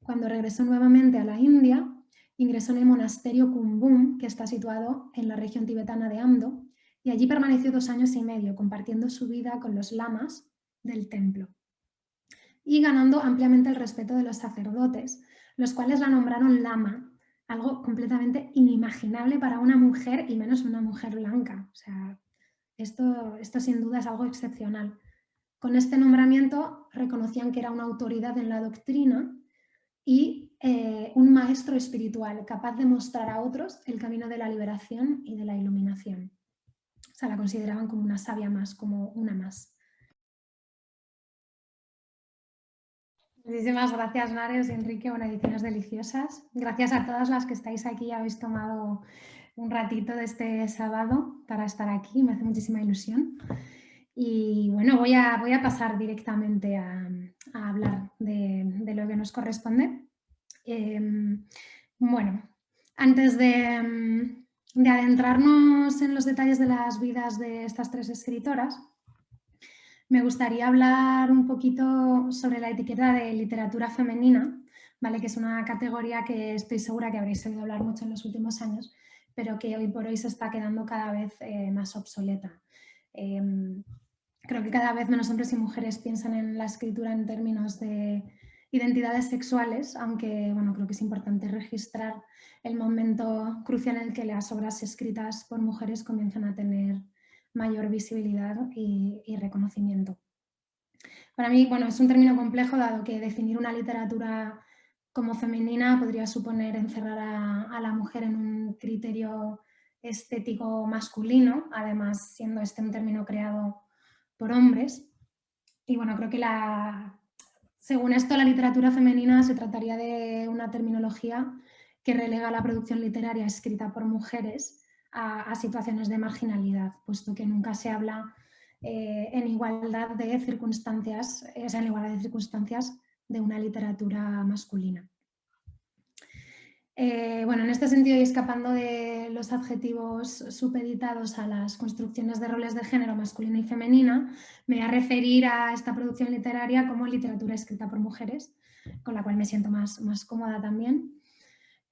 Cuando regresó nuevamente a la India, ingresó en el monasterio Kumbum, que está situado en la región tibetana de Amdo, y allí permaneció 2 años y medio, compartiendo su vida con los lamas del templo y ganando ampliamente el respeto de los sacerdotes, los cuales la nombraron lama, algo completamente inimaginable para una mujer y menos una mujer blanca. O sea, esto sin duda es algo excepcional. Con este nombramiento reconocían que era una autoridad en la doctrina y un maestro espiritual capaz de mostrar a otros el camino de la liberación y de la iluminación. O sea, la consideraban como una sabia más, como una más. Muchísimas gracias, Nares y Enrique. Bueno, ediciones deliciosas. Gracias a todas las que estáis aquí y habéis tomado un ratito de este sábado para estar aquí. Me hace muchísima ilusión. Y bueno, voy a pasar directamente a hablar de lo que nos corresponde. Bueno, antes de adentrarnos en los detalles de las vidas de estas 3 escritoras, me gustaría hablar un poquito sobre la etiqueta de literatura femenina, ¿vale? Que es una categoría que estoy segura que habréis oído hablar mucho en los últimos años, pero que hoy por hoy se está quedando cada vez más obsoleta. Creo que cada vez menos hombres y mujeres piensan en la escritura en términos de identidades sexuales, aunque bueno, creo que es importante registrar el momento crucial en el que las obras escritas por mujeres comienzan a tener mayor visibilidad y reconocimiento. Para mí, bueno, es un término complejo, dado que definir una literatura como femenina podría suponer encerrar a la mujer en un criterio estético masculino, además siendo este un término creado por hombres. Y bueno, creo que según esto la literatura femenina se trataría de una terminología que relega la producción literaria escrita por mujeres a situaciones de marginalidad, puesto que nunca se habla en igualdad de circunstancias, en igualdad de circunstancias de una literatura masculina. Bueno, en este sentido, y escapando de los adjetivos supeditados a las construcciones de roles de género masculina y femenina, me voy a referir a esta producción literaria como literatura escrita por mujeres, con la cual me siento más cómoda también.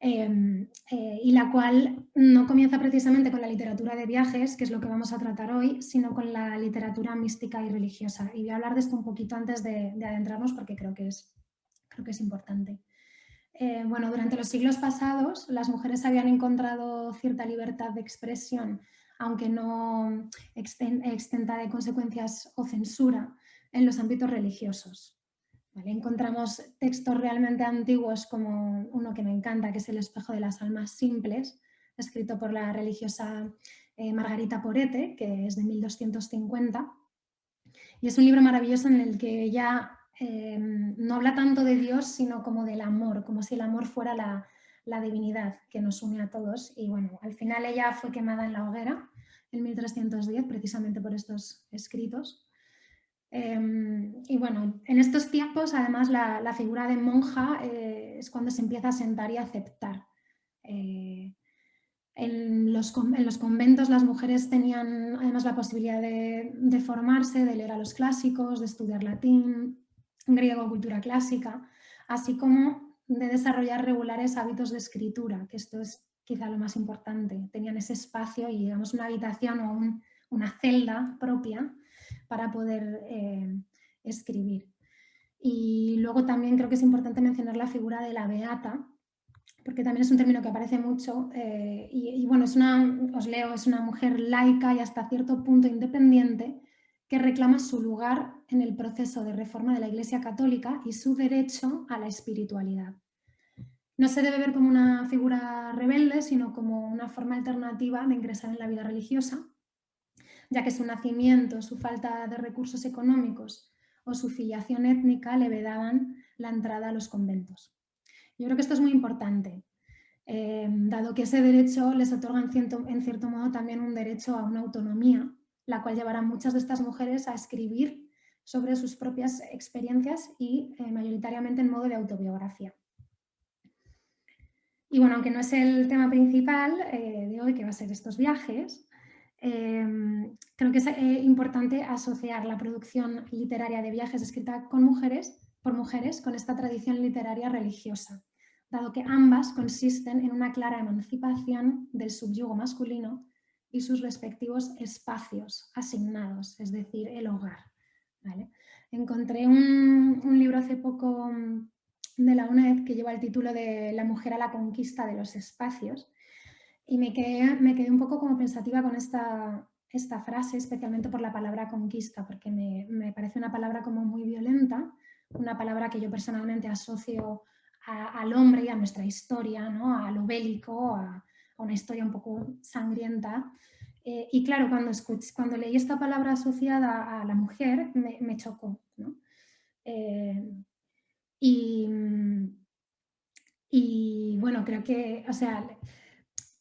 Y la cual no comienza precisamente con la literatura de viajes, que es lo que vamos a tratar hoy, sino con la literatura mística y religiosa. Y voy a hablar de esto un poquito antes de adentrarnos porque creo que es importante. Bueno, durante los siglos pasados las mujeres habían encontrado cierta libertad de expresión, aunque no exenta de consecuencias o censura, en los ámbitos religiosos. ¿Vale? Encontramos textos realmente antiguos como uno que me encanta, que es El espejo de las almas simples, escrito por la religiosa Margarita Porete, que es de 1250. Y es un libro maravilloso en el que ella no habla tanto de Dios, sino como del amor, como si el amor fuera la divinidad que nos une a todos. Y bueno, al final ella fue quemada en la hoguera en 1310, precisamente por estos escritos. Y bueno, en estos tiempos, además, la figura de monja es cuando se empieza a sentar y a aceptar. En los conventos las mujeres tenían además la posibilidad de formarse, de leer a los clásicos, de estudiar latín, griego, cultura clásica, así como de desarrollar regulares hábitos de escritura, que esto es quizá lo más importante. Tenían ese espacio y digamos una habitación o una celda propia para poder escribir. Y luego también creo que es importante mencionar la figura de la beata, porque también es un término que aparece mucho y bueno, os leo, es una mujer laica y hasta cierto punto independiente que reclama su lugar en el proceso de reforma de la Iglesia Católica y su derecho a la espiritualidad. No se debe ver como una figura rebelde, sino como una forma alternativa de ingresar en la vida religiosa, ya que su nacimiento, su falta de recursos económicos o su filiación étnica le vedaban la entrada a los conventos. Yo creo que esto es muy importante, dado que ese derecho les otorga en cierto modo también un derecho a una autonomía, la cual llevará a muchas de estas mujeres a escribir sobre sus propias experiencias y mayoritariamente en modo de autobiografía. Y bueno, aunque no es el tema principal de hoy, que va a ser estos viajes, creo que es importante asociar la producción literaria de viajes escrita con mujeres por mujeres con esta tradición literaria religiosa, dado que ambas consisten en una clara emancipación del subyugo masculino y sus respectivos espacios asignados, es decir, el hogar. ¿Vale? Encontré un libro hace poco de la UNED que lleva el título de La mujer a la conquista de los espacios y me quedé un poco como pensativa con esta frase, especialmente por la palabra conquista, porque me parece una palabra como muy violenta, una palabra que yo personalmente asocio al hombre y a nuestra historia, ¿no? A lo bélico, a una historia un poco sangrienta. Y claro, cuando leí esta palabra asociada a la mujer, me chocó, ¿no? Y bueno, creo que, o sea,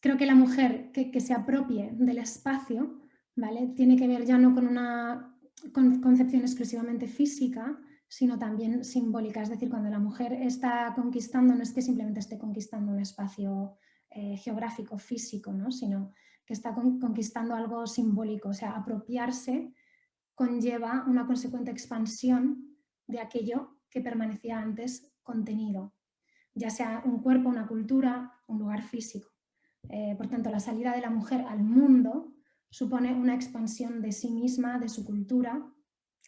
creo que la mujer que se apropie del espacio, ¿vale? Tiene que ver ya no con una concepción exclusivamente física, sino también simbólica. Es decir, cuando la mujer está conquistando, no es que simplemente esté conquistando un espacio geográfico, físico, ¿no? Sino que está conquistando algo simbólico. O sea, apropiarse conlleva una consecuente expansión de aquello que permanecía antes contenido, ya sea un cuerpo, una cultura, un lugar físico. Por tanto, la salida de la mujer al mundo supone una expansión de sí misma, de su cultura,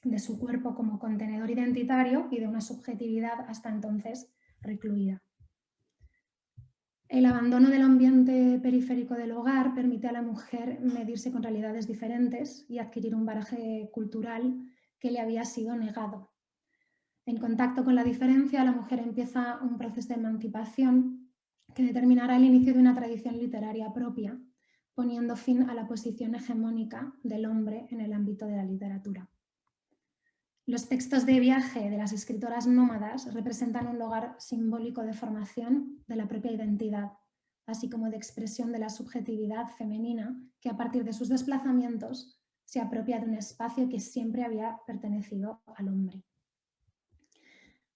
de su cuerpo como contenedor identitario y de una subjetividad hasta entonces recluida. El abandono del ambiente periférico del hogar permite a la mujer medirse con realidades diferentes y adquirir un bagaje cultural que le había sido negado. En contacto con la diferencia, la mujer empieza un proceso de emancipación que determinará el inicio de una tradición literaria propia, poniendo fin a la posición hegemónica del hombre en el ámbito de la literatura. Los textos de viaje de las escritoras nómadas representan un lugar simbólico de formación de la propia identidad, así como de expresión de la subjetividad femenina que a partir de sus desplazamientos se apropia de un espacio que siempre había pertenecido al hombre.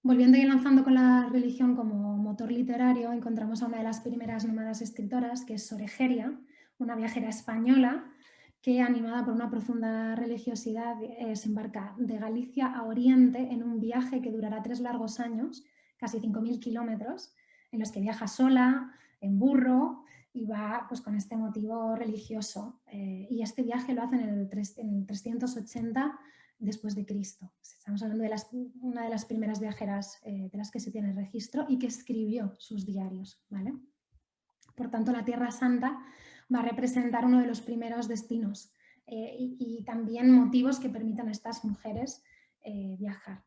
Volviendo y lanzando con la religión como motor literario, encontramos a una de las primeras nómadas escritoras, que es Sor Egeria, una viajera española que, animada por una profunda religiosidad, se embarca de Galicia a Oriente en un viaje que durará 3 largos años, casi 5.000 kilómetros, en los que viaja sola, en burro, y va pues, con este motivo religioso. Y este viaje lo hace en el 380 después de Cristo. Estamos hablando de una de las primeras viajeras de las que se tiene registro y que escribió sus diarios, ¿vale? Por tanto, la Tierra Santa va a representar uno de los primeros destinos y también motivos que permitan a estas mujeres viajar.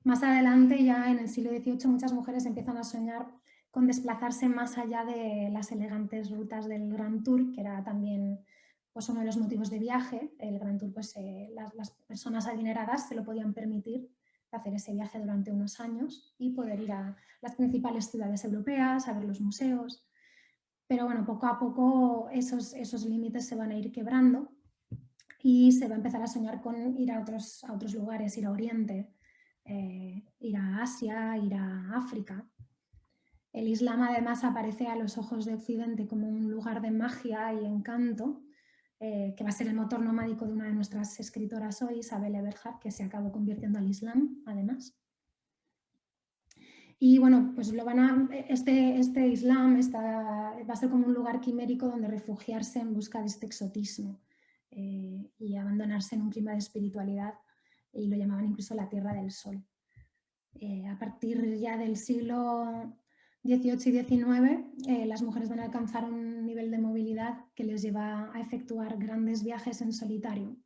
Más adelante, ya en el siglo XVIII, muchas mujeres empiezan a soñar con desplazarse más allá de las elegantes rutas del Grand Tour, que era también pues, uno de los motivos de viaje. El Grand Tour, pues, las personas adineradas se lo podían permitir hacer ese viaje durante unos años y poder ir a las principales ciudades europeas, a ver los museos. Pero bueno, poco a poco esos límites se van a ir quebrando y se va a empezar a soñar con ir a otros lugares, ir a Oriente, ir a Asia, ir a África. El Islam además aparece a los ojos de Occidente como un lugar de magia y encanto, que va a ser el motor nomádico de una de nuestras escritoras hoy, Isabel Eberhard, que se acabó convirtiendo al Islam, además. Y bueno, pues este Islam va a ser como un lugar quimérico donde refugiarse en busca de este exotismo y abandonarse en un clima de espiritualidad, y lo llamaban incluso la Tierra del Sol. A partir ya del siglo XVIII y XIX, las mujeres van a alcanzar un nivel de movilidad que les lleva a efectuar grandes viajes en solitario.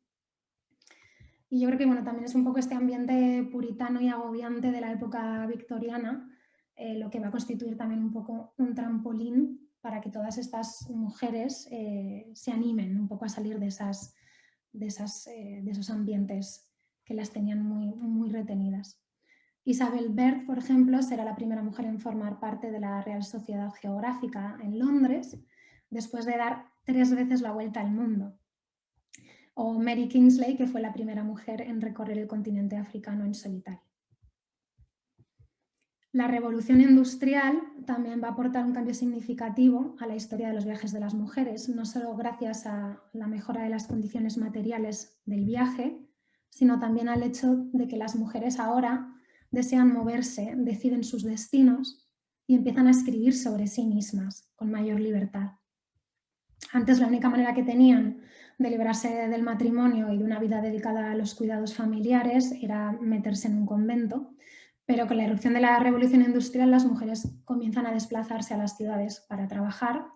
Y yo creo que bueno, también es un poco este ambiente puritano y agobiante de la época victoriana lo que va a constituir también un poco un trampolín para que todas estas mujeres se animen un poco a salir de esos ambientes que las tenían muy, muy retenidas. Isabel Bird, por ejemplo, será la primera mujer en formar parte de la Real Sociedad Geográfica en Londres, después de dar 3 veces la vuelta al mundo. O Mary Kingsley, que fue la primera mujer en recorrer el continente africano en solitario. La revolución industrial también va a aportar un cambio significativo a la historia de los viajes de las mujeres, no solo gracias a la mejora de las condiciones materiales del viaje, sino también al hecho de que las mujeres ahora desean moverse, deciden sus destinos y empiezan a escribir sobre sí mismas con mayor libertad. Antes la única manera que tenían de librarse del matrimonio y de una vida dedicada a los cuidados familiares era meterse en un convento, pero con la irrupción de la revolución industrial las mujeres comienzan a desplazarse a las ciudades para trabajar,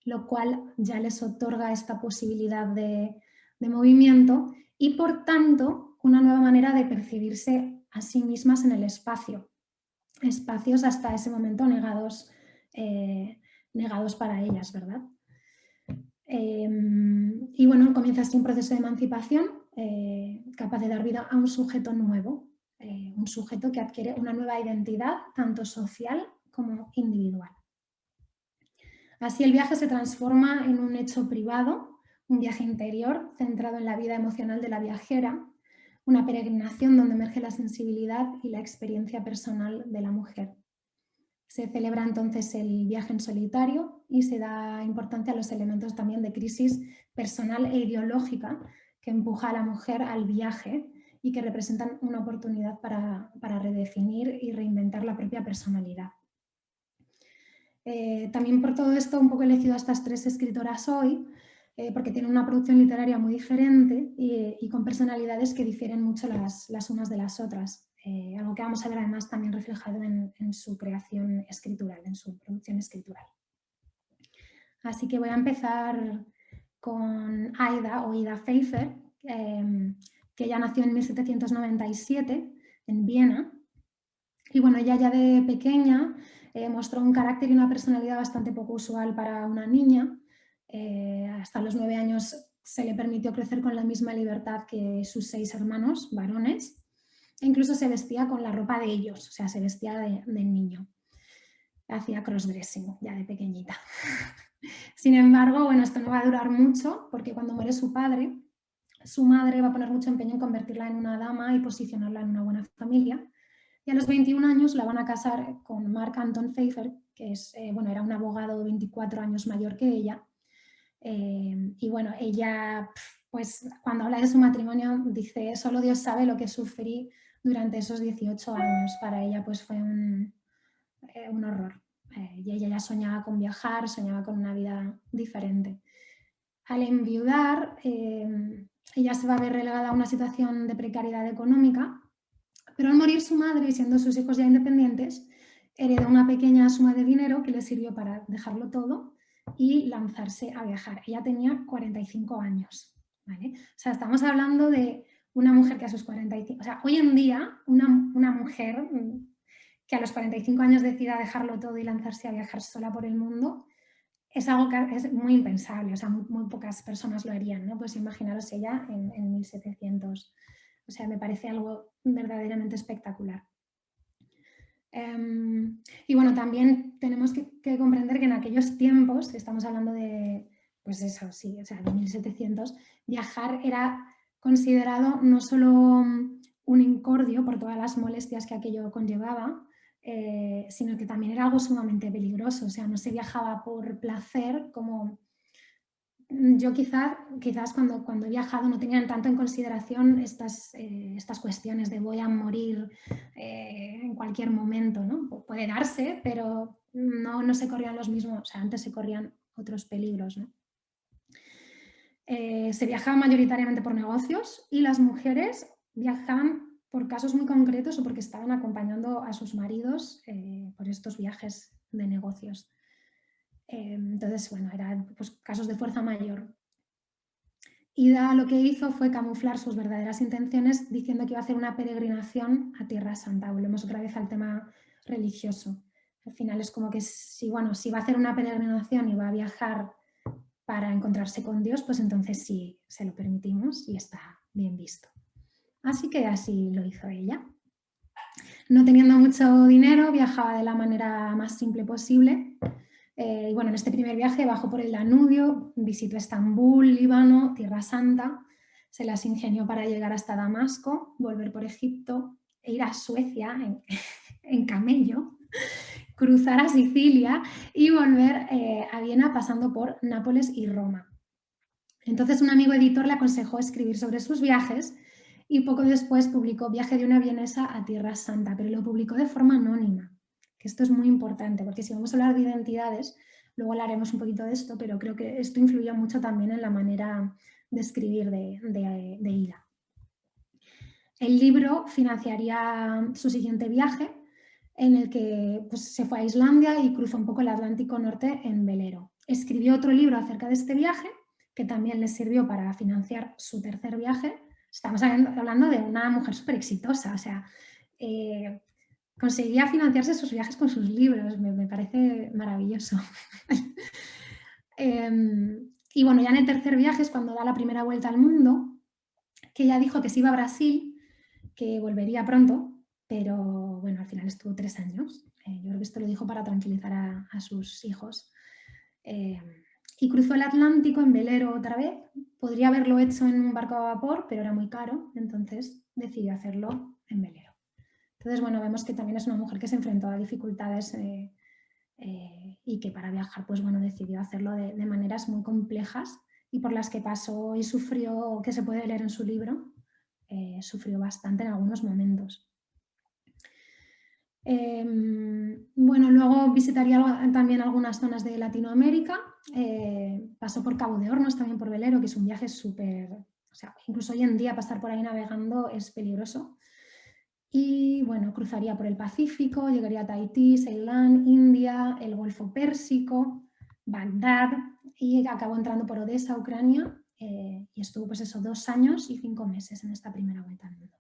lo cual ya les otorga esta posibilidad de movimiento y, por tanto, una nueva manera de percibirse a sí mismas en el espacio. Espacios hasta ese momento negados para ellas, ¿verdad? Y bueno, comienza así un proceso de emancipación capaz de dar vida a un sujeto nuevo, un sujeto que adquiere una nueva identidad, tanto social como individual. Así el viaje se transforma en un hecho privado, un viaje interior centrado en la vida emocional de la viajera, una peregrinación donde emerge la sensibilidad y la experiencia personal de la mujer. Se celebra entonces el viaje en solitario y se da importancia a los elementos también de crisis personal e ideológica que empuja a la mujer al viaje y que representan una oportunidad para redefinir y reinventar la propia personalidad. También por todo esto un poco he elegido a estas tres escritoras hoy, porque tienen una producción literaria muy diferente y con personalidades que difieren mucho las unas de las otras. Algo que vamos a ver además también reflejado en su creación escritural, en su producción escritural. Así que voy a empezar con Aida o Ida Pfeiffer, que ella nació en 1797 en Viena. Y bueno, ella ya de pequeña mostró un carácter y una personalidad bastante poco usual para una niña. Hasta los 9 años se le permitió crecer con la misma libertad que sus 6 hermanos varones. E incluso se vestía con la ropa de ellos, o sea, se vestía de niño. Hacía crossdressing ya de pequeñita. Sin embargo, bueno, esto no va a durar mucho porque cuando muere su padre, su madre va a poner mucho empeño en convertirla en una dama y posicionarla en una buena familia. Y a los 21 años la van a casar con Mark Anton Pfeiffer, que es, bueno, era un abogado 24 años mayor que ella. Y bueno, ella, pues cuando habla de su matrimonio, dice, solo Dios sabe lo que sufrí durante esos 18 años. Para ella pues fue un horror. Y ella ya soñaba con viajar, soñaba con una vida diferente. Al enviudar, ella se va a ver relegada a una situación de precariedad económica, pero al morir su madre y siendo sus hijos ya independientes, heredó una pequeña suma de dinero que le sirvió para dejarlo todo y lanzarse a viajar. Ella tenía 45 años, ¿vale? O sea, estamos hablando de una mujer que a sus 45... O sea, hoy en día una mujer que a los 45 años decida dejarlo todo y lanzarse a viajar sola por el mundo es algo que es muy impensable, o sea, muy pocas personas lo harían, ¿no? Pues imaginaros ella en 1700. O sea, me parece algo verdaderamente espectacular. Y bueno, también tenemos que comprender que en aquellos tiempos, estamos hablando de, pues eso, sí, o sea, de 1700, viajar era considerado no solo un incordio por todas las molestias que aquello conllevaba, sino que también era algo sumamente peligroso. O sea, no se viajaba por placer como... Yo quizás cuando he viajado no tenían tanto en consideración estas cuestiones de voy a morir en cualquier momento, ¿no? Puede darse, pero no se corrían los mismos, o sea, antes se corrían otros peligros, ¿no? Se viajaba mayoritariamente por negocios y las mujeres viajaban por casos muy concretos o porque estaban acompañando a sus maridos por estos viajes de negocios. Entonces, bueno, eran pues, casos de fuerza mayor. Ida lo que hizo fue camuflar sus verdaderas intenciones diciendo que iba a hacer una peregrinación a Tierra Santa. Volvemos otra vez al tema religioso. Al final es como que si va a hacer una peregrinación y va a viajar para encontrarse con Dios, pues entonces sí, se lo permitimos y está bien visto. Así que así lo hizo ella. No teniendo mucho dinero, viajaba de la manera más simple posible. Y bueno, en este primer viaje bajó por el Danubio, visitó Estambul, Líbano, Tierra Santa, se las ingenió para llegar hasta Damasco, volver por Egipto e ir a Suecia en camello, cruzar a Sicilia y volver a Viena pasando por Nápoles y Roma. Entonces un amigo editor le aconsejó escribir sobre sus viajes y poco después publicó Viaje de una vienesa a Tierra Santa, pero lo publicó de forma anónima, que esto es muy importante, porque si vamos a hablar de identidades, luego hablaremos un poquito de esto, pero creo que esto influye mucho también en la manera de escribir de Ida. El libro financiaría su siguiente viaje, en el que pues, se fue a Islandia y cruzó un poco el Atlántico Norte en velero. Escribió otro libro acerca de este viaje, que también le sirvió para financiar su tercer viaje. Estamos hablando de una mujer súper exitosa, o sea, conseguía financiarse sus viajes con sus libros, me parece maravilloso. Y bueno, ya en el tercer viaje es cuando da la primera vuelta al mundo, que ella dijo que se iba a Brasil, que volvería pronto, pero bueno, al final estuvo 3 años. Yo creo que esto lo dijo para tranquilizar a sus hijos. Y cruzó el Atlántico en velero otra vez. Podría haberlo hecho en un barco a vapor, pero era muy caro, entonces decidió hacerlo en velero. Entonces, bueno, vemos que también es una mujer que se enfrentó a dificultades y que para viajar, pues bueno, decidió hacerlo de maneras muy complejas y por las que pasó y sufrió, que se puede leer en su libro, sufrió bastante en algunos momentos. Bueno, luego visitaría también algunas zonas de Latinoamérica, pasó por Cabo de Hornos, también por velero, que es un viaje súper, o sea, incluso hoy en día pasar por ahí navegando es peligroso. Y bueno, cruzaría por el Pacífico, llegaría a Tahití, Ceilán, India, el Golfo Pérsico, Bagdad y acabó entrando por Odessa, Ucrania, y estuvo pues eso 2 años y 5 meses en esta primera vuelta al mundo.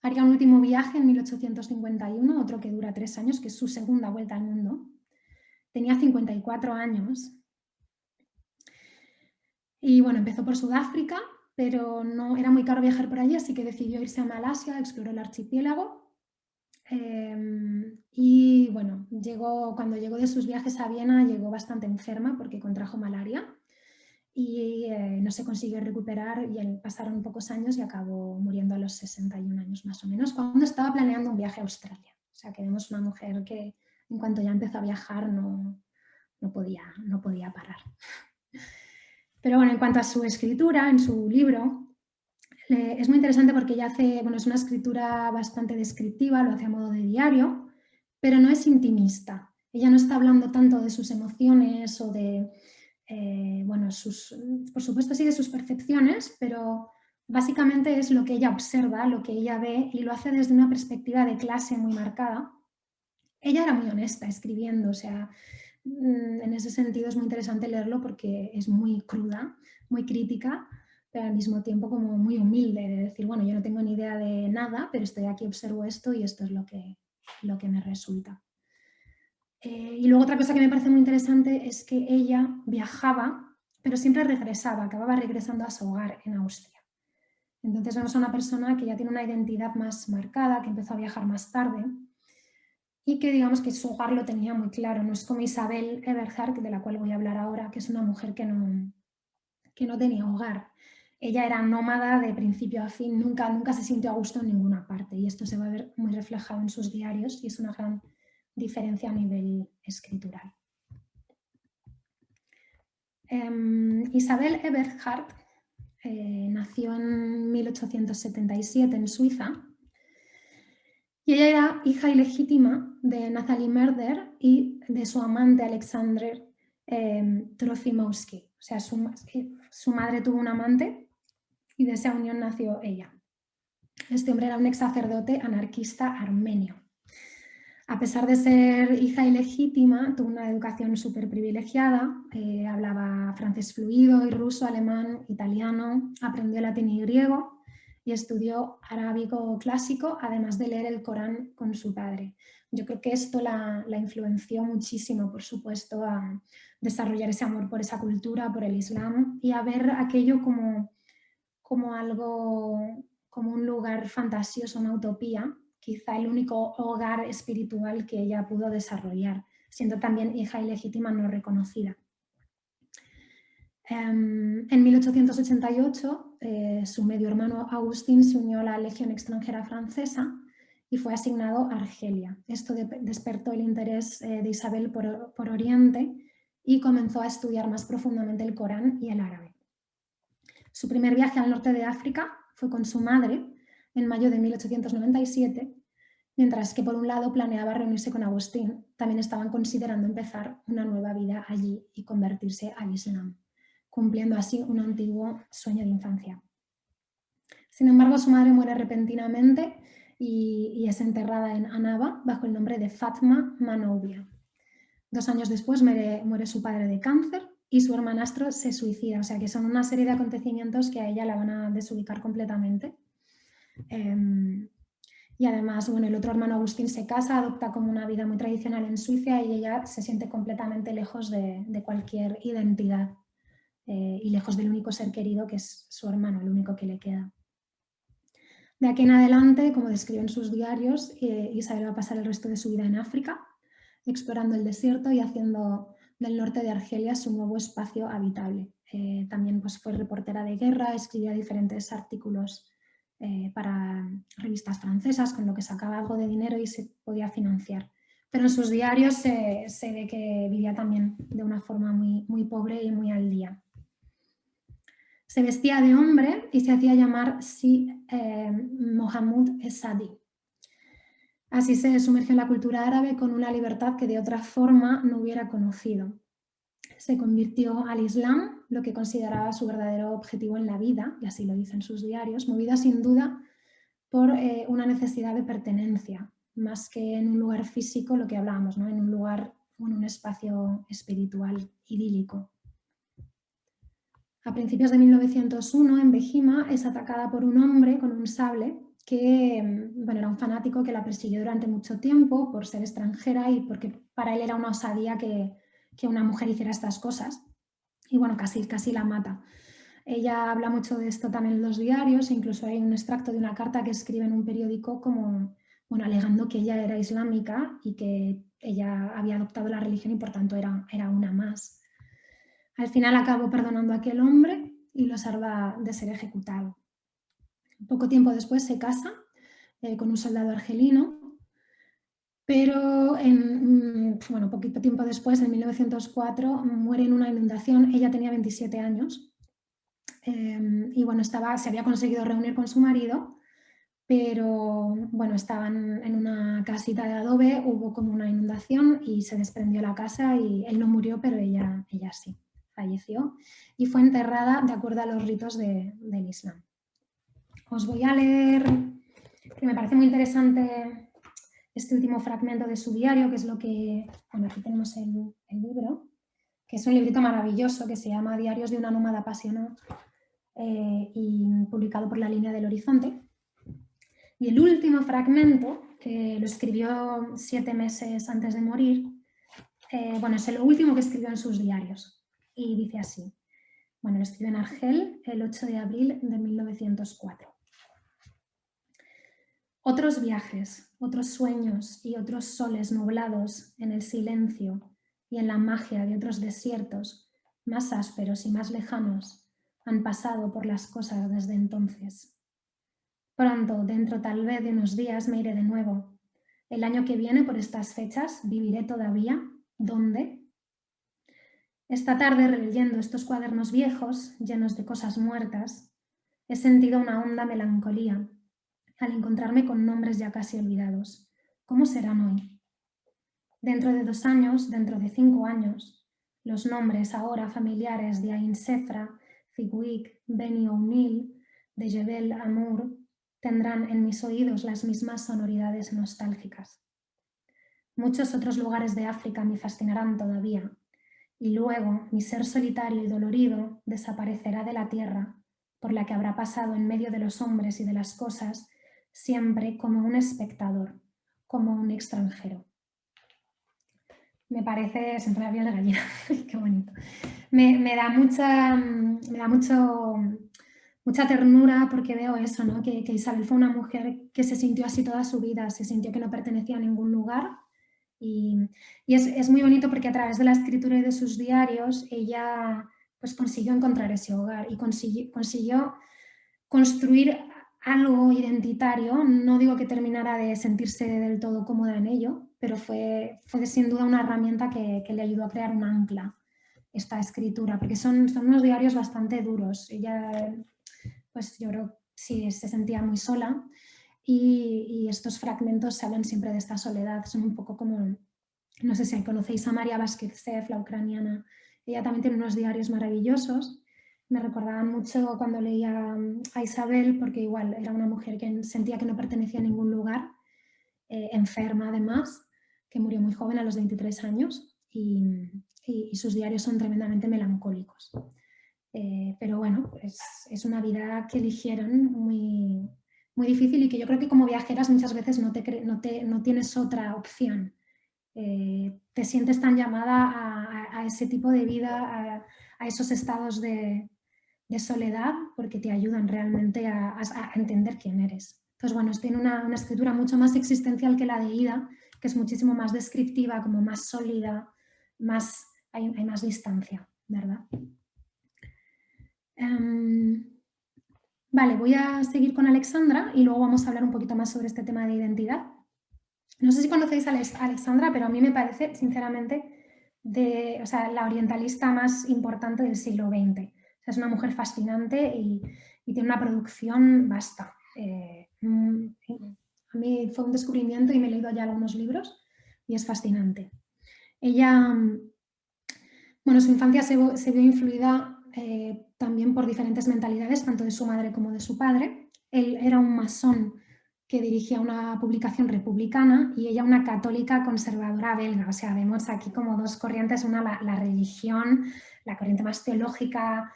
Haría un último viaje en 1851, otro que dura 3 años, que es su segunda vuelta al mundo. Tenía 54 años. Y bueno, empezó por Sudáfrica, pero no era muy caro viajar por allí, así que decidió irse a Malasia, exploró el archipiélago. Y bueno, cuando llegó de sus viajes a Viena, llegó bastante enferma porque contrajo malaria y no se consiguió recuperar y pasaron pocos años y acabó muriendo a los 61 años más o menos, cuando estaba planeando un viaje a Australia. O sea, que vemos una mujer que en cuanto ya empezó a viajar no podía parar. Pero bueno, en cuanto a su escritura, en su libro, es muy interesante porque ella es una escritura bastante descriptiva, lo hace a modo de diario, pero no es intimista. Ella no está hablando tanto de sus emociones o de, por supuesto sí de sus percepciones, pero básicamente es lo que ella observa, lo que ella ve y lo hace desde una perspectiva de clase muy marcada. Ella era muy honesta escribiendo, o sea, en ese sentido es muy interesante leerlo porque es muy cruda, muy crítica, pero al mismo tiempo como muy humilde, de decir, bueno, yo no tengo ni idea de nada, pero estoy aquí, observo esto y esto es lo que me resulta. Y luego otra cosa que me parece muy interesante es que ella viajaba, pero siempre regresaba, acababa regresando a su hogar en Austria. Entonces vemos a una persona que ya tiene una identidad más marcada, que empezó a viajar más tarde y que digamos que su hogar lo tenía muy claro. No es como Isabel Eberhard, de la cual voy a hablar ahora, que es una mujer que no tenía hogar. Ella era nómada de principio a fin, nunca se sintió a gusto en ninguna parte y esto se va a ver muy reflejado en sus diarios y es una gran diferencia a nivel escritural. Isabel Eberhard nació en 1877 en Suiza y ella era hija ilegítima de Nathalie Merder y de su amante Alexander Trofimowski. O sea, su madre tuvo un amante y de esa unión nació ella. Este hombre era un ex sacerdote anarquista armenio. A pesar de ser hija ilegítima, tuvo una educación súper privilegiada, hablaba francés fluido y ruso, alemán, italiano, aprendió latín y griego y estudió arábigo clásico, además de leer el Corán con su padre. Yo creo que esto la influenció muchísimo, por supuesto, a desarrollar ese amor por esa cultura, por el Islam y a ver aquello como algo, como un lugar fantasioso, una utopía, quizá el único hogar espiritual que ella pudo desarrollar, siendo también hija ilegítima no reconocida. En 1888, su medio hermano Agustín se unió a la Legión extranjera francesa y fue asignado a Argelia. Esto despertó el interés de Isabel por Oriente y comenzó a estudiar más profundamente el Corán y el árabe. Su primer viaje al norte de África fue con su madre en mayo de 1897, mientras que por un lado planeaba reunirse con Agustín, también estaban considerando empezar una nueva vida allí y convertirse al Islam, cumpliendo así un antiguo sueño de infancia. Sin embargo, su madre muere repentinamente y es enterrada en Annaba bajo el nombre de Fatma Manoubia. 2 años después muere su padre de cáncer y su hermanastro se suicida, o sea que son una serie de acontecimientos que a ella la van a desubicar completamente. Y además, bueno, el otro hermano Agustín se casa, adopta como una vida muy tradicional en Suiza y ella se siente completamente lejos de cualquier identidad y lejos del único ser querido que es su hermano, el único que le queda. De aquí en adelante, como describe en sus diarios, Isabel va a pasar el resto de su vida en África, explorando el desierto y haciendo del norte de Argelia su nuevo espacio habitable. También pues, fue reportera de guerra, escribía diferentes artículos para revistas francesas, con lo que sacaba algo de dinero y se podía financiar. Pero en sus diarios se ve que vivía también de una forma muy pobre y muy al día. Se vestía de hombre y se hacía llamar Mohamed Sadi. Así se sumergió en la cultura árabe con una libertad que de otra forma no hubiera conocido. Se convirtió al Islam, lo que consideraba su verdadero objetivo en la vida, y así lo dice en sus diarios, movida sin duda por una necesidad de pertenencia, más que en un lugar físico, lo que hablábamos, ¿no? En un lugar, en un espacio espiritual idílico. A principios de 1901, en Bejima, es atacada por un hombre con un sable que bueno, era un fanático que la persiguió durante mucho tiempo por ser extranjera y porque para él era una osadía que una mujer hiciera estas cosas. Y bueno, casi la mata. Ella habla mucho de esto también en los diarios, e incluso hay un extracto de una carta que escribe en un periódico como, bueno, alegando que ella era islámica y que ella había adoptado la religión y por tanto era una más. Al final acabó perdonando a aquel hombre y lo salva de ser ejecutado. Poco tiempo después se casa con un soldado argelino, pero poquito tiempo después, en 1904, muere en una inundación. Ella tenía 27 años y bueno, se había conseguido reunir con su marido, pero bueno, estaban en una casita de adobe, hubo como una inundación y se desprendió la casa y él no murió, pero ella sí. Falleció y fue enterrada de acuerdo a los ritos del Islam. Os voy a leer, que me parece muy interesante este último fragmento de su diario, que es lo que, bueno, aquí tenemos el libro, que es un librito maravilloso que se llama Diarios de una nómada apasionada y publicado por La Línea del Horizonte. Y el último fragmento, que lo escribió 7 meses antes de morir, es el último que escribió en sus diarios. Y dice así, bueno, lo escribió en Argel el 8 de abril de 1904. Otros viajes, otros sueños y otros soles nublados en el silencio y en la magia de otros desiertos, más ásperos y más lejanos, han pasado por las cosas desde entonces. Pronto, dentro tal vez de unos días, me iré de nuevo. El año que viene, por estas fechas, viviré todavía. ¿Dónde? Esta tarde, releyendo estos cuadernos viejos, llenos de cosas muertas, he sentido una honda melancolía al encontrarme con nombres ya casi olvidados. ¿Cómo serán hoy? Dentro de 2 años, dentro de 5 años, los nombres ahora familiares de Ain Sefra, Figwick, Benny O'Neill, de Jebel Amour, tendrán en mis oídos las mismas sonoridades nostálgicas. Muchos otros lugares de África me fascinarán todavía, y luego mi ser solitario y dolorido desaparecerá de la tierra, por la que habrá pasado en medio de los hombres y de las cosas, siempre como un espectador, como un extranjero. Me parece, se me pone la piel de gallina, qué bonito. Me da mucha ternura porque veo eso, ¿no? Que Isabel fue una mujer que se sintió así toda su vida, se sintió que no pertenecía a ningún lugar. Y es muy bonito porque a través de la escritura y de sus diarios ella pues consiguió encontrar ese hogar y consiguió construir algo identitario. No digo que terminara de sentirse del todo cómoda en ello, pero fue sin duda una herramienta que le ayudó a crear un ancla, esta escritura, porque son unos diarios bastante duros. Ella, pues yo creo sí, se sentía muy sola y estos fragmentos hablan siempre de esta soledad. Son un poco como, no sé si conocéis a María Vázquez, la ucraniana. Ella también tiene unos diarios maravillosos. Me recordaban mucho cuando leía a Isabel, porque igual era una mujer que sentía que no pertenecía a ningún lugar, enferma además, que murió muy joven a los 23 años y sus diarios son tremendamente melancólicos. Pero bueno, es una vida que eligieron muy, muy difícil y que yo creo que como viajeras muchas veces no tienes otra opción. Te sientes tan llamada a ese tipo de vida, a esos estados de soledad, porque te ayudan realmente a entender quién eres. Entonces, bueno, tiene una escritura mucho más existencial que la de Ida, que es muchísimo más descriptiva, como más sólida, hay más distancia, ¿verdad? Vale, voy a seguir con Alexandra y luego vamos a hablar un poquito más sobre este tema de identidad. No sé si conocéis a Alexandra, pero a mí me parece, sinceramente, la orientalista más importante del siglo XX. O sea, es una mujer fascinante y tiene una producción vasta. A mí fue un descubrimiento y me he leído ya algunos libros y es fascinante. Ella, bueno, su infancia se vio influida también por diferentes mentalidades, tanto de su madre como de su padre. Él era un masón que dirigía una publicación republicana y ella una católica conservadora belga. O sea, vemos aquí como dos corrientes, una la religión, la corriente más teológica,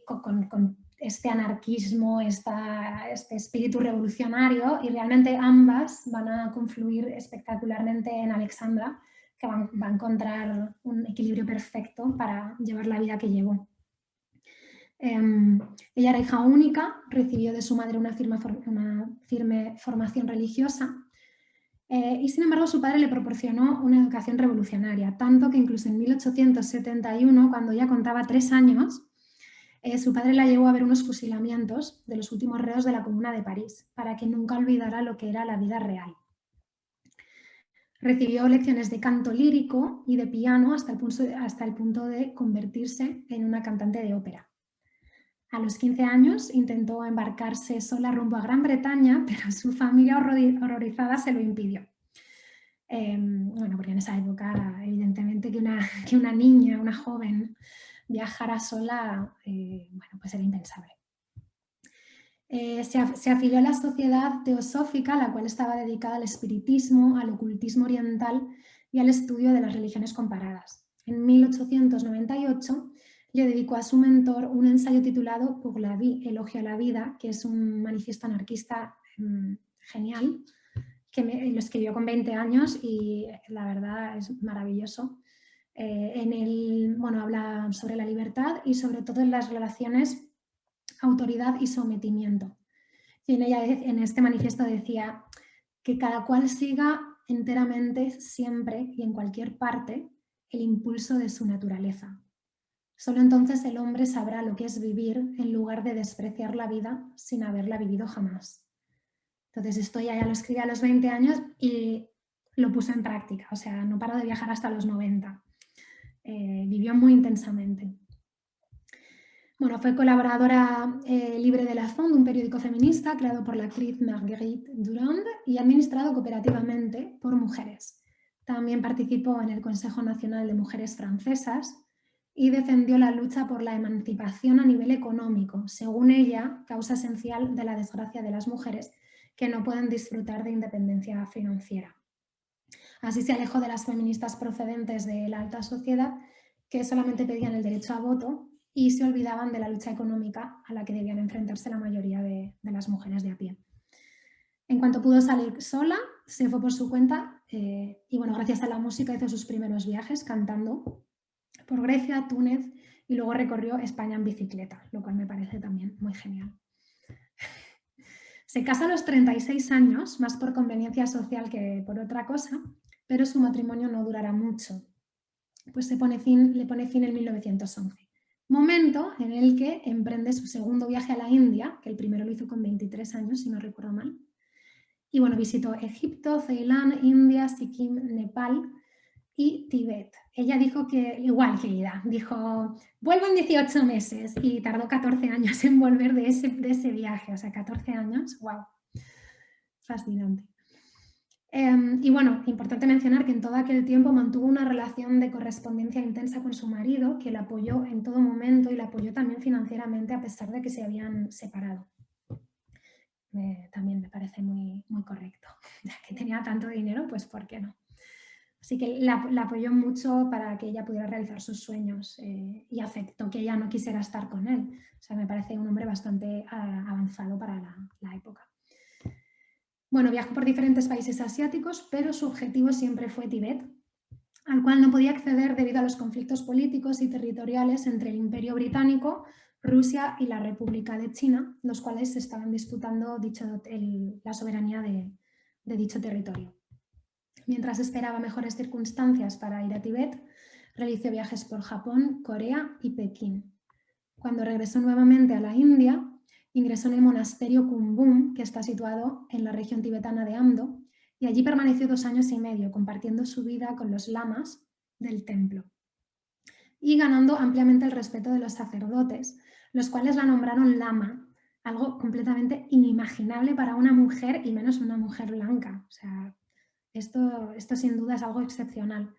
con este anarquismo, este espíritu revolucionario, y realmente ambas van a confluir espectacularmente en Alexandra, que va a encontrar un equilibrio perfecto para llevar la vida que llevó. Ella era hija única, recibió de su madre una firme formación religiosa y sin embargo su padre le proporcionó una educación revolucionaria, tanto que incluso en 1871, cuando ella contaba 3 años, su padre la llevó a ver unos fusilamientos de los últimos reos de la Comuna de París, para que nunca olvidara lo que era la vida real. Recibió lecciones de canto lírico y de piano hasta el punto de convertirse en una cantante de ópera. A los 15 años intentó embarcarse sola rumbo a Gran Bretaña, pero su familia horrorizada se lo impidió. Bueno, porque en esa época, evidentemente, que una niña, una joven, viajara sola, bueno, pues era impensable. Se afilió a la Sociedad Teosófica, la cual estaba dedicada al espiritismo, al ocultismo oriental y al estudio de las religiones comparadas. En 1898 le dedicó a su mentor un ensayo titulado Pour la vie, Elogio a la vida, que es un manifiesto anarquista genial, que lo escribió con 20 años y la verdad es maravilloso. En él, bueno, habla sobre la libertad y sobre todo en las relaciones autoridad y sometimiento. Y en este manifiesto decía que cada cual siga enteramente, siempre y en cualquier parte, el impulso de su naturaleza. Solo entonces el hombre sabrá lo que es vivir en lugar de despreciar la vida sin haberla vivido jamás. Entonces esto ya lo escribí a los 20 años y lo puso en práctica. O sea, no paró de viajar hasta los 90. Vivió muy intensamente. Bueno, fue colaboradora libre de La Fond, un periódico feminista creado por la actriz Marguerite Durand y administrado cooperativamente por mujeres. También participó en el Consejo Nacional de Mujeres Francesas y defendió la lucha por la emancipación a nivel económico, según ella, causa esencial de la desgracia de las mujeres que no pueden disfrutar de independencia financiera. Así se alejó de las feministas procedentes de la alta sociedad, que solamente pedían el derecho a voto y se olvidaban de la lucha económica a la que debían enfrentarse la mayoría de las mujeres de a pie. En cuanto pudo salir sola, se fue por su cuenta y bueno, gracias a la música hizo sus primeros viajes cantando por Grecia, Túnez y luego recorrió España en bicicleta, lo cual me parece también muy genial. Se casa a los 36 años, más por conveniencia social que por otra cosa, pero su matrimonio no durará mucho, pues le pone fin en 1911. Momento en el que emprende su segundo viaje a la India, que el primero lo hizo con 23 años, si no recuerdo mal. Y bueno, visitó Egipto, Ceilán, India, Sikkim, Nepal y Tíbet. Ella dijo que, igual que Ida, dijo, vuelvo en 18 meses y tardó 14 años en volver de ese viaje, o sea, 14 años, wow, fascinante. Y bueno, importante mencionar que en todo aquel tiempo mantuvo una relación de correspondencia intensa con su marido, que la apoyó en todo momento y la apoyó también financieramente a pesar de que se habían separado. También me parece muy, muy correcto. Ya que tenía tanto dinero, pues ¿por qué no? Así que la apoyó mucho para que ella pudiera realizar sus sueños y aceptó que ella no quisiera estar con él. O sea, me parece un hombre bastante avanzado para la época. Bueno, viajó por diferentes países asiáticos, pero su objetivo siempre fue Tíbet, al cual no podía acceder debido a los conflictos políticos y territoriales entre el Imperio Británico, Rusia y la República de China, los cuales estaban disputando la soberanía de dicho territorio. Mientras esperaba mejores circunstancias para ir a Tíbet, realizó viajes por Japón, Corea y Pekín. Cuando regresó nuevamente a la India, ingresó en el monasterio Kumbum, que está situado en la región tibetana de Amdo, y allí permaneció 2 años y medio, compartiendo su vida con los lamas del templo y ganando ampliamente el respeto de los sacerdotes, los cuales la nombraron lama, algo completamente inimaginable para una mujer y menos una mujer blanca. O sea, esto sin duda es algo excepcional.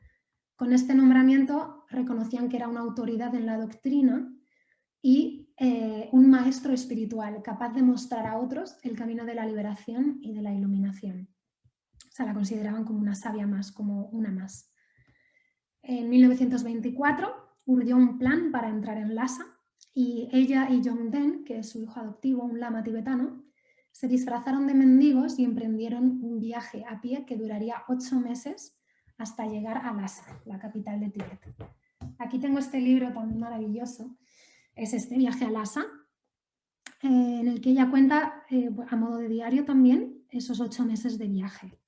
Con este nombramiento reconocían que era una autoridad en la doctrina y un maestro espiritual capaz de mostrar a otros el camino de la liberación y de la iluminación. O sea, la consideraban como una sabia más, como una más. En 1924 urdió un plan para entrar en Lhasa y ella y Jongden, que es su hijo adoptivo, un lama tibetano, se disfrazaron de mendigos y emprendieron un viaje a pie que duraría 8 meses hasta llegar a Lhasa, la capital de Tíbet. Aquí tengo este libro también maravilloso, es este Viaje a Lhasa, en el que ella cuenta, a modo de diario también, esos 8 meses de viaje.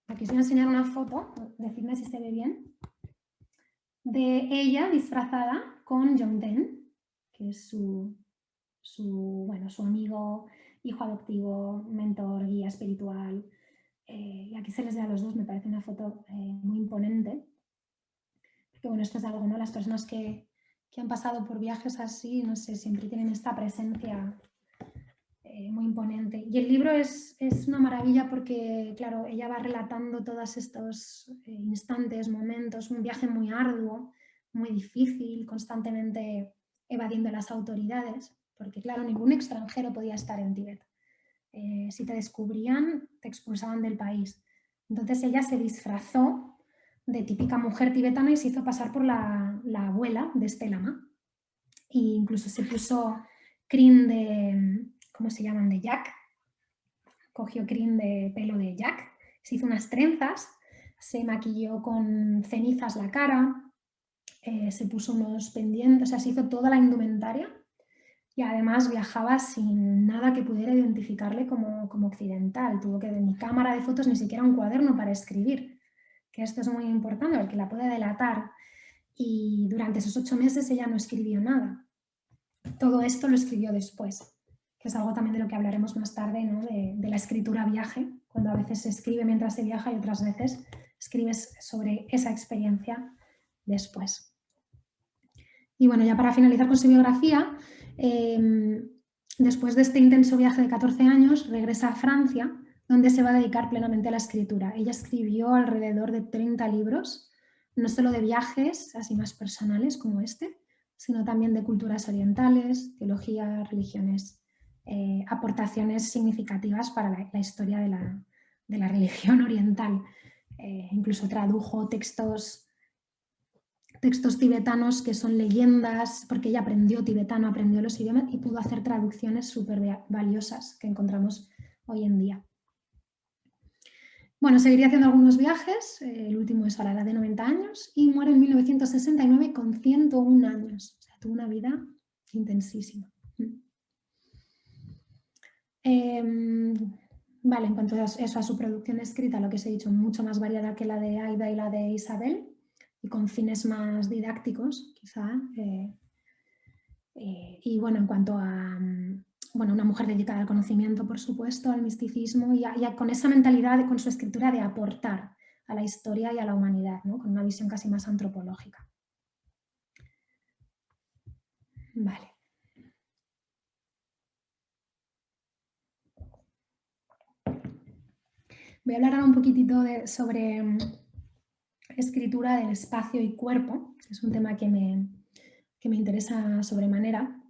Aquí os voy a enseñar una foto, decidme si se ve bien, de ella disfrazada con Jongden, que es su amigo, hijo adoptivo, mentor, guía espiritual. Y aquí se les ve a los dos, me parece una foto muy imponente. Porque bueno, esto es algo, ¿no? Las personas que han pasado por viajes así, no sé, siempre tienen esta presencia muy imponente. Y el libro es una maravilla porque, claro, ella va relatando todos estos instantes, momentos, un viaje muy arduo, muy difícil, constantemente evadiendo a las autoridades, porque, claro, ningún extranjero podía estar en Tíbet. Si te descubrían, te expulsaban del país. Entonces ella se disfrazó de típica mujer tibetana y se hizo pasar por la abuela de este lama. E incluso se puso crin de, ¿cómo se llaman? De yak. Cogió crin de pelo de yak, se hizo unas trenzas, se maquilló con cenizas la cara, se puso unos pendientes, o sea, se hizo toda la indumentaria y además viajaba sin nada que pudiera identificarle como occidental. Tuvo que, de ni cámara de fotos, ni siquiera un cuaderno para escribir, que esto es muy importante porque la puede delatar. Y durante esos 8 meses ella no escribió nada. Todo esto lo escribió después, que es algo también de lo que hablaremos más tarde, ¿no? de la escritura viaje, cuando a veces se escribe mientras se viaja y otras veces escribes sobre esa experiencia después. Y bueno, ya para finalizar con su biografía, después de este intenso viaje de 14 años, regresa a Francia, donde se va a dedicar plenamente a la escritura. Ella escribió alrededor de 30 libros, no solo de viajes, así más personales como este, sino también de culturas orientales, teología, religiones, aportaciones significativas para la historia de la religión oriental. Incluso tradujo textos tibetanos que son leyendas, porque ella aprendió tibetano, aprendió los idiomas y pudo hacer traducciones súper valiosas que encontramos hoy en día. Bueno, seguiría haciendo algunos viajes, el último es a la edad de 90 años y muere en 1969 con 101 años. O sea, tuvo una vida intensísima. Vale, en cuanto a eso, a su producción escrita, lo que os he dicho, mucho más variada que la de Aida y la de Isabel, y con fines más didácticos, quizá. Y bueno, en cuanto a una mujer dedicada al conocimiento, por supuesto, al misticismo y con esa mentalidad, con su escritura de aportar. a la historia y a la humanidad, ¿no? Con una visión casi más antropológica. Vale. Voy a hablar ahora un poquitito sobre escritura del espacio y cuerpo. Es un tema que me interesa sobremanera.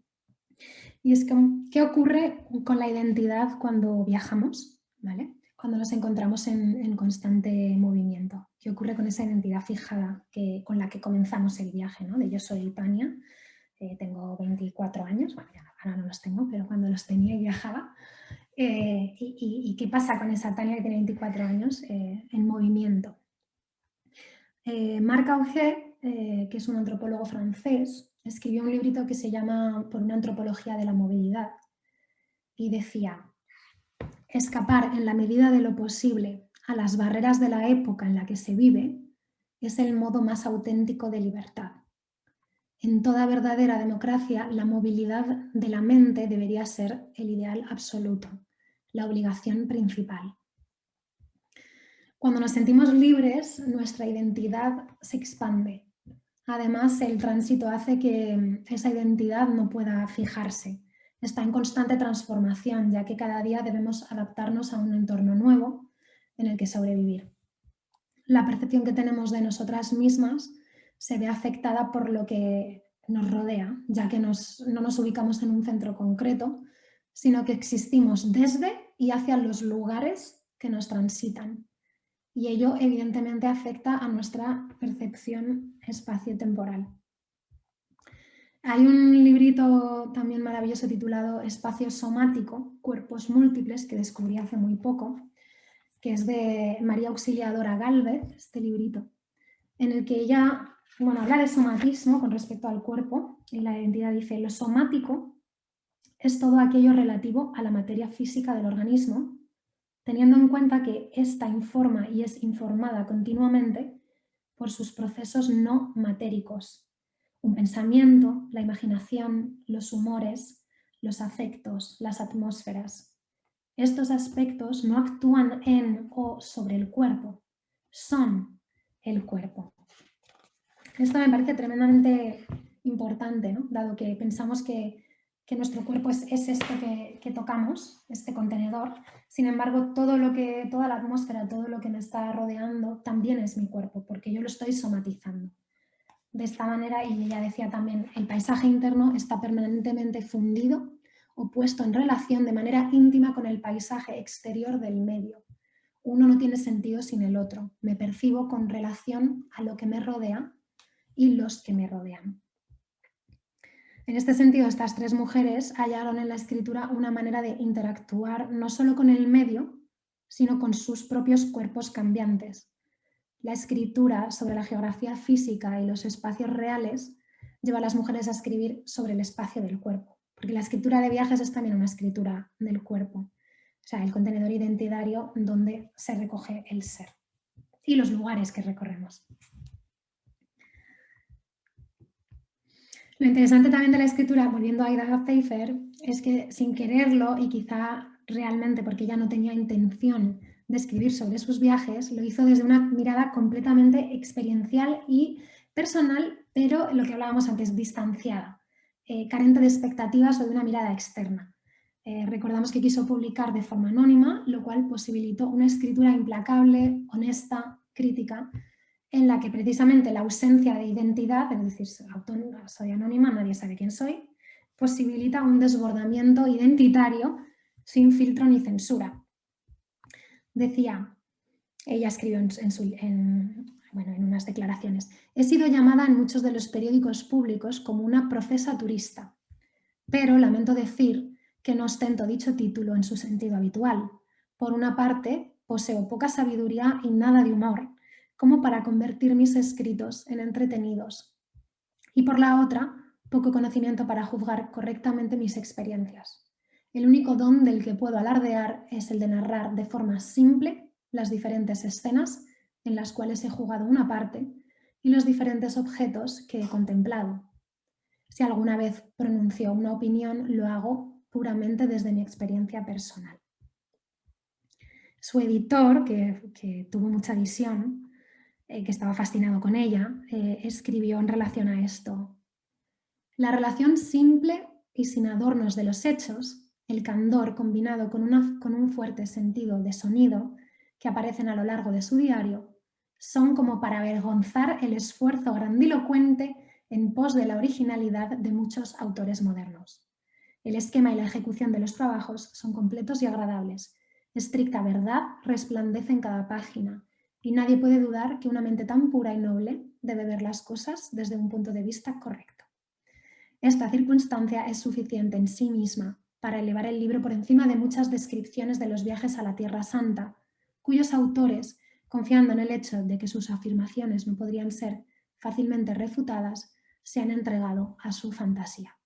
Y es que, ¿qué ocurre con la identidad cuando viajamos? ¿Vale? Cuando nos encontramos en constante movimiento. ¿Qué ocurre con esa identidad fijada con la que comenzamos el viaje, ¿no? De yo soy Tania, tengo 24 años, bueno, ya ahora no los tengo, pero cuando los tenía y viajaba. ¿Y qué pasa con esa Tania que tiene 24 años en movimiento? Marc Augé, que es un antropólogo francés, escribió un librito que se llama Por una antropología de la movilidad y decía: escapar en la medida de lo posible a las barreras de la época en la que se vive es el modo más auténtico de libertad. En toda verdadera democracia, la movilidad de la mente debería ser el ideal absoluto, la obligación principal. Cuando nos sentimos libres, nuestra identidad se expande. Además, el tránsito hace que esa identidad no pueda fijarse. Está en constante transformación, ya que cada día debemos adaptarnos a un entorno nuevo en el que sobrevivir. La percepción que tenemos de nosotras mismas se ve afectada por lo que nos rodea, ya que no nos ubicamos en un centro concreto, sino que existimos desde y hacia los lugares que nos transitan. Y ello evidentemente afecta a nuestra percepción espacio-temporal. Hay un librito también maravilloso titulado Espacio somático, cuerpos múltiples, que descubrí hace muy poco, que es de María Auxiliadora Gálvez, este librito, en el que ella habla de somatismo con respecto al cuerpo, y la identidad dice: lo somático es todo aquello relativo a la materia física del organismo, teniendo en cuenta que ésta informa y es informada continuamente por sus procesos no matéricos: un pensamiento, la imaginación, los humores, los afectos, las atmósferas. Estos aspectos no actúan en o sobre el cuerpo, son el cuerpo. Esto me parece tremendamente importante, ¿no? Dado que pensamos que nuestro cuerpo es esto que tocamos, este contenedor. Sin embargo, toda la atmósfera, todo lo que me está rodeando también es mi cuerpo, porque yo lo estoy somatizando. De esta manera, y ella decía también, el paisaje interno está permanentemente fundido o puesto en relación de manera íntima con el paisaje exterior del medio. Uno no tiene sentido sin el otro. Me percibo con relación a lo que me rodea y los que me rodean. En este sentido, estas tres mujeres hallaron en la escritura una manera de interactuar no solo con el medio, sino con sus propios cuerpos cambiantes. La escritura sobre la geografía física y los espacios reales lleva a las mujeres a escribir sobre el espacio del cuerpo, porque la escritura de viajes es también una escritura del cuerpo, o sea, el contenedor identitario donde se recoge el ser y los lugares que recorremos. Lo interesante también de la escritura, volviendo a Ida Pfeiffer, es que sin quererlo, y quizá realmente porque ella no tenía intención de escribir sobre sus viajes, lo hizo desde una mirada completamente experiencial y personal, pero lo que hablábamos antes, distanciada, carente de expectativas o de una mirada externa. Recordamos que quiso publicar de forma anónima, lo cual posibilitó una escritura implacable, honesta, crítica, en la que precisamente la ausencia de identidad, es decir, soy anónima, nadie sabe quién soy, posibilita un desbordamiento identitario sin filtro ni censura. Decía, ella escribió en unas declaraciones: he sido llamada en muchos de los periódicos públicos como una profesa turista, pero lamento decir que no ostento dicho título en su sentido habitual. Por una parte, poseo poca sabiduría y nada de humor, como para convertir mis escritos en entretenidos. Y por la otra, poco conocimiento para juzgar correctamente mis experiencias. El único don del que puedo alardear es el de narrar de forma simple las diferentes escenas en las cuales he jugado una parte y los diferentes objetos que he contemplado. Si alguna vez pronuncio una opinión, lo hago puramente desde mi experiencia personal. Su editor, que tuvo mucha visión, que estaba fascinado con ella, escribió en relación a esto: la relación simple y sin adornos de los hechos, el candor combinado con un fuerte sentido de sonido que aparecen a lo largo de su diario, son como para avergonzar el esfuerzo grandilocuente en pos de la originalidad de muchos autores modernos. El esquema y la ejecución de los trabajos son completos y agradables. Estricta verdad resplandece en cada página y nadie puede dudar que una mente tan pura y noble debe ver las cosas desde un punto de vista correcto. Esta circunstancia es suficiente en sí misma para elevar el libro por encima de muchas descripciones de los viajes a la Tierra Santa, cuyos autores, confiando en el hecho de que sus afirmaciones no podrían ser fácilmente refutadas, se han entregado a su fantasía.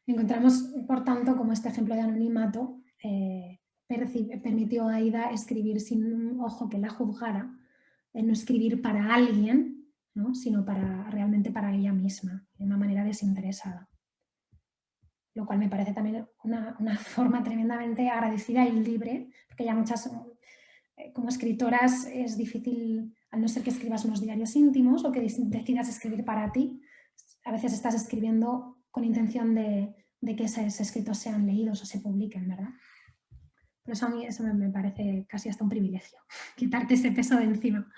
Encontramos, por tanto, como este ejemplo de anonimato permitió a Aida escribir sin un ojo que la juzgara, no escribir para alguien, ¿no?, sino realmente para ella misma, de una manera desinteresada. Lo cual me parece también una forma tremendamente agradecida y libre, porque ya muchas, como escritoras, es difícil, al no ser que escribas unos diarios íntimos o que decidas escribir para ti, a veces estás escribiendo con intención de que esos escritos sean leídos o se publiquen, ¿verdad? Por eso a mí eso me parece casi hasta un privilegio, quitarte ese peso de encima.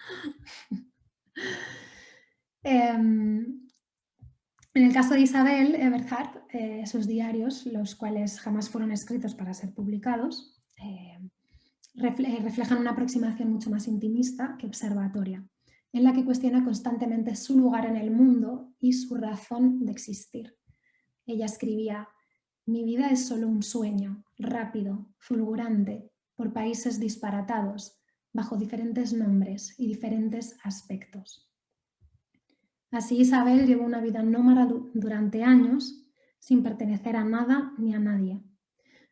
En el caso de Isabel Eberhard, sus diarios, los cuales jamás fueron escritos para ser publicados, reflejan una aproximación mucho más intimista que observatoria, en la que cuestiona constantemente su lugar en el mundo y su razón de existir. Ella escribía: mi vida es solo un sueño, rápido, fulgurante, por países disparatados, bajo diferentes nombres y diferentes aspectos. Así Isabel llevó una vida nómada durante años, sin pertenecer a nada ni a nadie.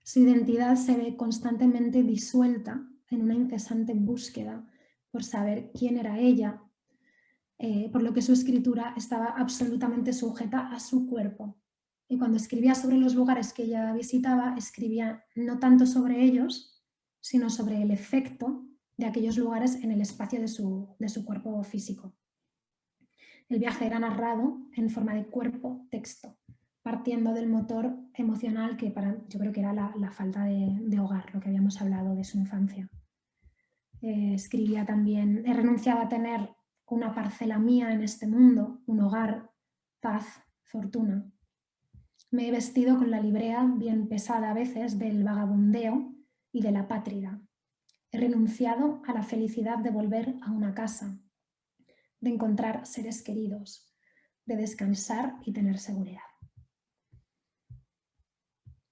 Su identidad se ve constantemente disuelta en una incesante búsqueda por saber quién era ella, por lo que su escritura estaba absolutamente sujeta a su cuerpo. Y cuando escribía sobre los lugares que ella visitaba, escribía no tanto sobre ellos, sino sobre el efecto de aquellos lugares en el espacio de su cuerpo físico. El viaje era narrado en forma de cuerpo-texto, partiendo del motor emocional que yo creo que era la falta de hogar, lo que habíamos hablado de su infancia. Escribía también: he renunciado a tener una parcela mía en este mundo, un hogar, paz, fortuna. Me he vestido con la librea bien pesada a veces del vagabundeo y de la pátrida. He renunciado a la felicidad de volver a una casa, de encontrar seres queridos, de descansar y tener seguridad.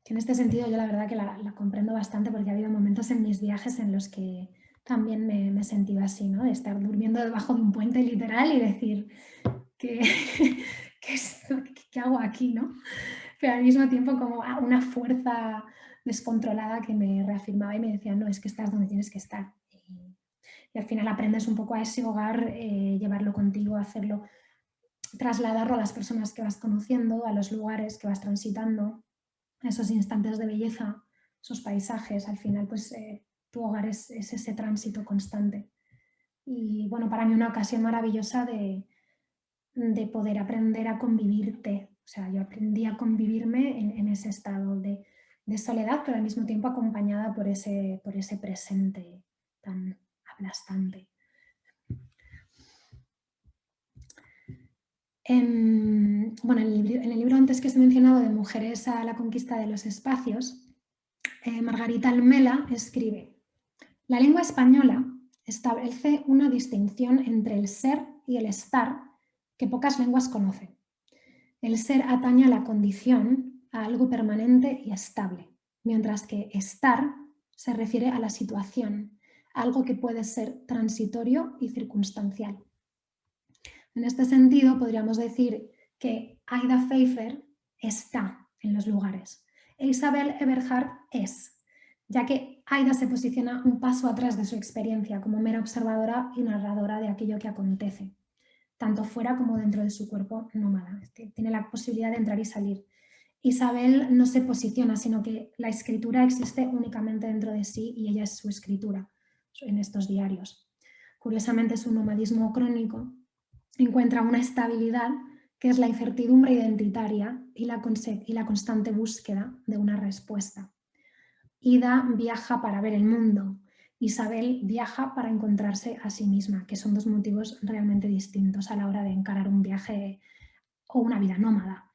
En este sentido yo la verdad que la comprendo bastante, porque ha habido momentos en mis viajes en los que también me he sentido así, ¿no? De estar durmiendo debajo de un puente literal y decir, ¿qué hago aquí, no? Pero al mismo tiempo como una fuerza descontrolada que me reafirmaba y me decía: no, es que estás donde tienes que estar. Y al final aprendes un poco a ese hogar, llevarlo contigo, hacerlo, trasladarlo a las personas que vas conociendo, a los lugares que vas transitando, a esos instantes de belleza, esos paisajes. Al final, pues tu hogar es ese tránsito constante. Y bueno, para mí una ocasión maravillosa de poder aprender a convivirte. O sea, yo aprendí a convivirme en ese estado de soledad, pero al mismo tiempo acompañada por ese presente tan aplastante. Bueno, en el libro antes que os he mencionado, de Mujeres a la conquista de los espacios, Margarita Almela escribe: la lengua española establece una distinción entre el ser y el estar que pocas lenguas conocen. El ser atañe a la condición, a algo permanente y estable, mientras que estar se refiere a la situación, algo que puede ser transitorio y circunstancial. En este sentido, podríamos decir que Aida Pfeiffer está en los lugares e Isabel Eberhard es, ya que Aida se posiciona un paso atrás de su experiencia como mera observadora y narradora de aquello que acontece, tanto fuera como dentro de su cuerpo nómada. Tiene la posibilidad de entrar y salir. Isabel no se posiciona, sino que la escritura existe únicamente dentro de sí y ella es su escritura en estos diarios. curiosamente es un nomadismo crónico, encuentra una estabilidad que es la incertidumbre identitaria y la constante búsqueda de una respuesta. Ida viaja para ver el mundo, Isabel viaja para encontrarse a sí misma, que son dos motivos realmente distintos a la hora de encarar un viaje o una vida nómada.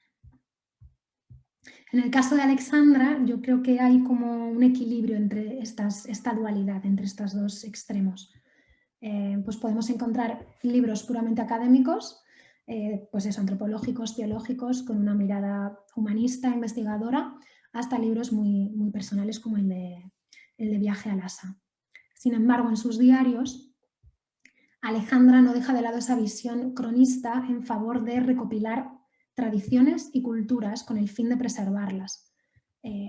En el caso de Alexandra, yo creo que hay como un equilibrio entre esta dualidad, entre estos dos extremos. Pues podemos encontrar libros puramente académicos, pues eso, antropológicos, teológicos, con una mirada humanista, investigadora, hasta libros muy, muy personales como el de Viaje a Lhasa. Sin embargo, en sus diarios, Alejandra no deja de lado esa visión cronista en favor de recopilar tradiciones y culturas con el fin de preservarlas.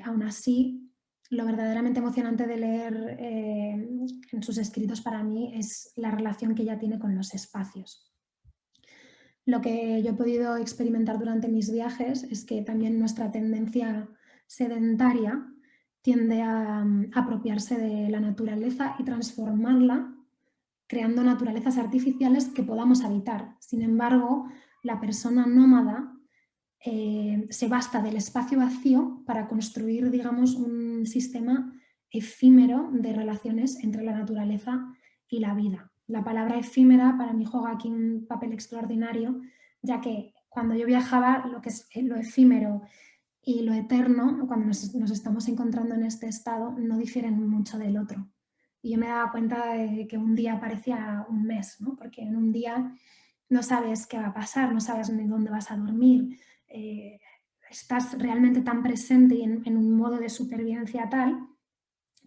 Aún así, lo verdaderamente emocionante de leer en sus escritos para mí es la relación que ella tiene con los espacios. Lo que yo he podido experimentar durante mis viajes es que también nuestra tendencia sedentaria tiende a apropiarse de la naturaleza y transformarla, creando naturalezas artificiales que podamos habitar. Sin embargo, la persona nómada se basta del espacio vacío para construir, digamos, un sistema efímero de relaciones entre la naturaleza y la vida. La palabra efímera para mí juega aquí un papel extraordinario, ya que cuando yo viajaba, lo que es lo efímero y lo eterno, cuando nos estamos encontrando en este estado, no difieren mucho del otro. Y yo me daba cuenta de que un día parecía un mes, ¿no? Porque en un día no sabes qué va a pasar, no sabes ni dónde vas a dormir, estás realmente tan presente y en un modo de supervivencia tal